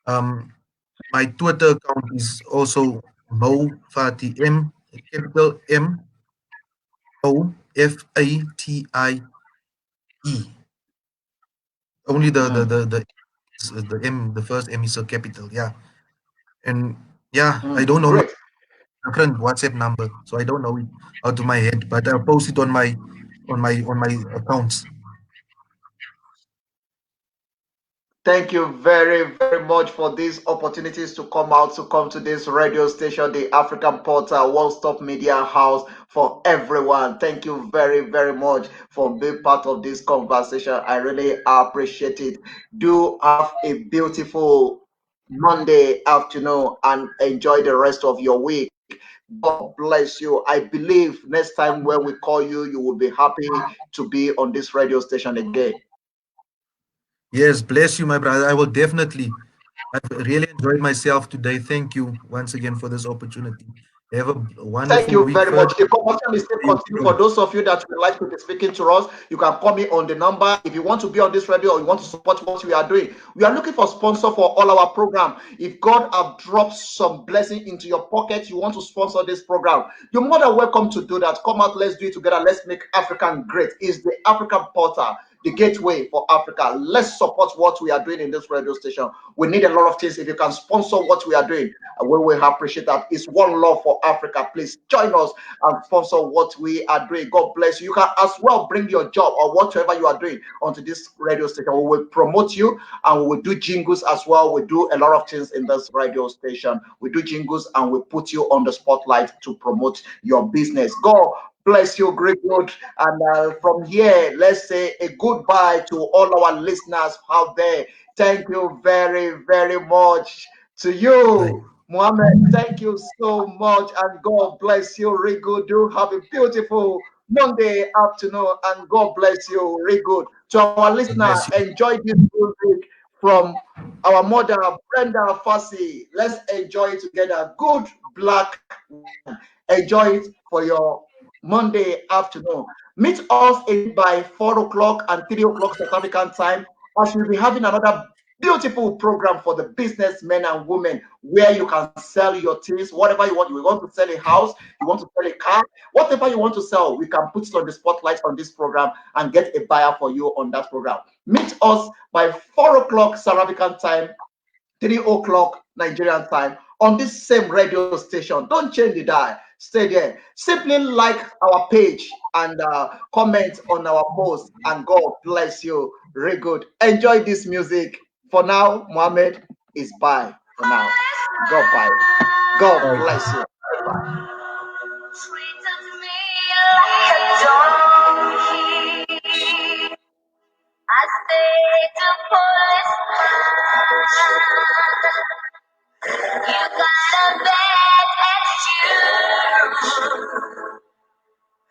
Um, my Twitter account is also Mo Fati, capital MOFATIE. Only the M, the first M is a capital. Yeah, and yeah, I don't know my Great. different WhatsApp number, so I don't know it out of my head. But I'll post it on my accounts. Thank you very, very much for these opportunities to come out, to come to this radio station, the African Portal, One Stop Media House for everyone. Thank you very, very much for being part of this conversation. I really appreciate it. Do have a beautiful Monday afternoon and enjoy the rest of your week. God bless you. I believe next time when we call you, you will be happy to be on this radio station again. Yes, bless you, my brother. I will definitely. I've really enjoyed myself today. Thank you once again for this opportunity. Have a Thank wonderful you week very further. much. The conversation is still See you continue. For soon. those of you that would like to be speaking to us, you can call me on the number. If you want to be on this radio or you want to support what we are doing, we are looking for sponsor for all our program. If God have dropped some blessing into your pocket, you want to sponsor this program, you're more than welcome to do that. Come out, let's do it together. Let's make African great. It's the African Portal, the gateway for Africa. Let's support what we are doing in this radio station. We need a lot of things. If you can sponsor what we are doing, we will appreciate that. It's one love for Africa. Please join us and sponsor what we are doing. God bless you. You can as well bring your job or whatever you are doing onto this radio station. We will promote you and we will do jingles as well. We do a lot of things in this radio station. We do jingles and we put you on the spotlight to promote your business. God bless you, great good. And from here, let's say a goodbye to all our listeners out there. Thank you very, very much to Bye. you. Muhammad, thank you so much and God bless you. Really good. Do have a beautiful Monday afternoon and God bless you. Really good. To our God listener, bless you. enjoy this music from our mother, Brenda Fassi. Let's enjoy it together. Good black wine. Enjoy it for your Monday afternoon. Meet us again by 4 o'clock and 3 o'clock South African time as we'll be having another beautiful program for the businessmen and women where you can sell your things, whatever you want. You want to sell a house, you want to sell a car, whatever you want to sell, we can put it on the spotlight on this program and get a buyer for you on that program. Meet us by 4 o'clock South African time, 3 o'clock Nigerian time on this same radio station. Don't change the dial. Stay there. Simply like our page and comment on our post. And God bless you. Very good. Enjoy this music. For now, Mohammed is bye for now. Goodbye. God Bye. bless you. Treated me like a donkey. I stayed to policeman. You got a bad attitude.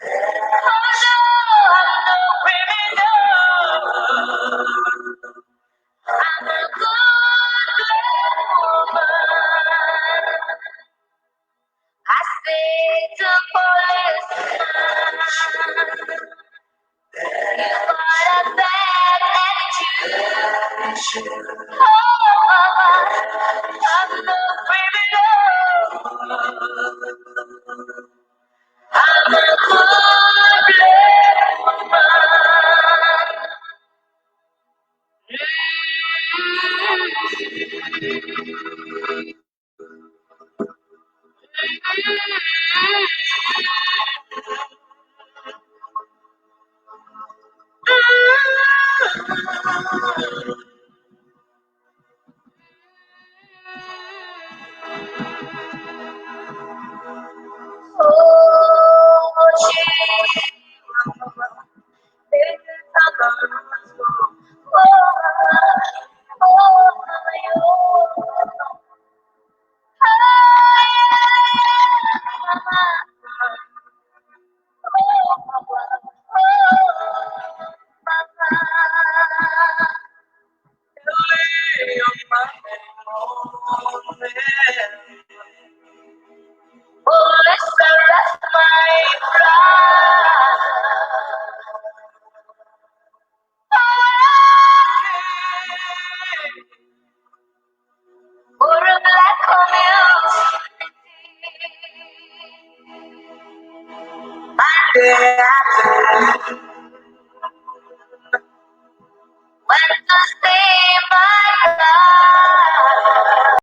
Oh no, I'm no criminal. I'm a good woman. I stayed to policeman. You got a bad attitude. Oh, I'm no criminal. I'm a good woman. Oh, gee.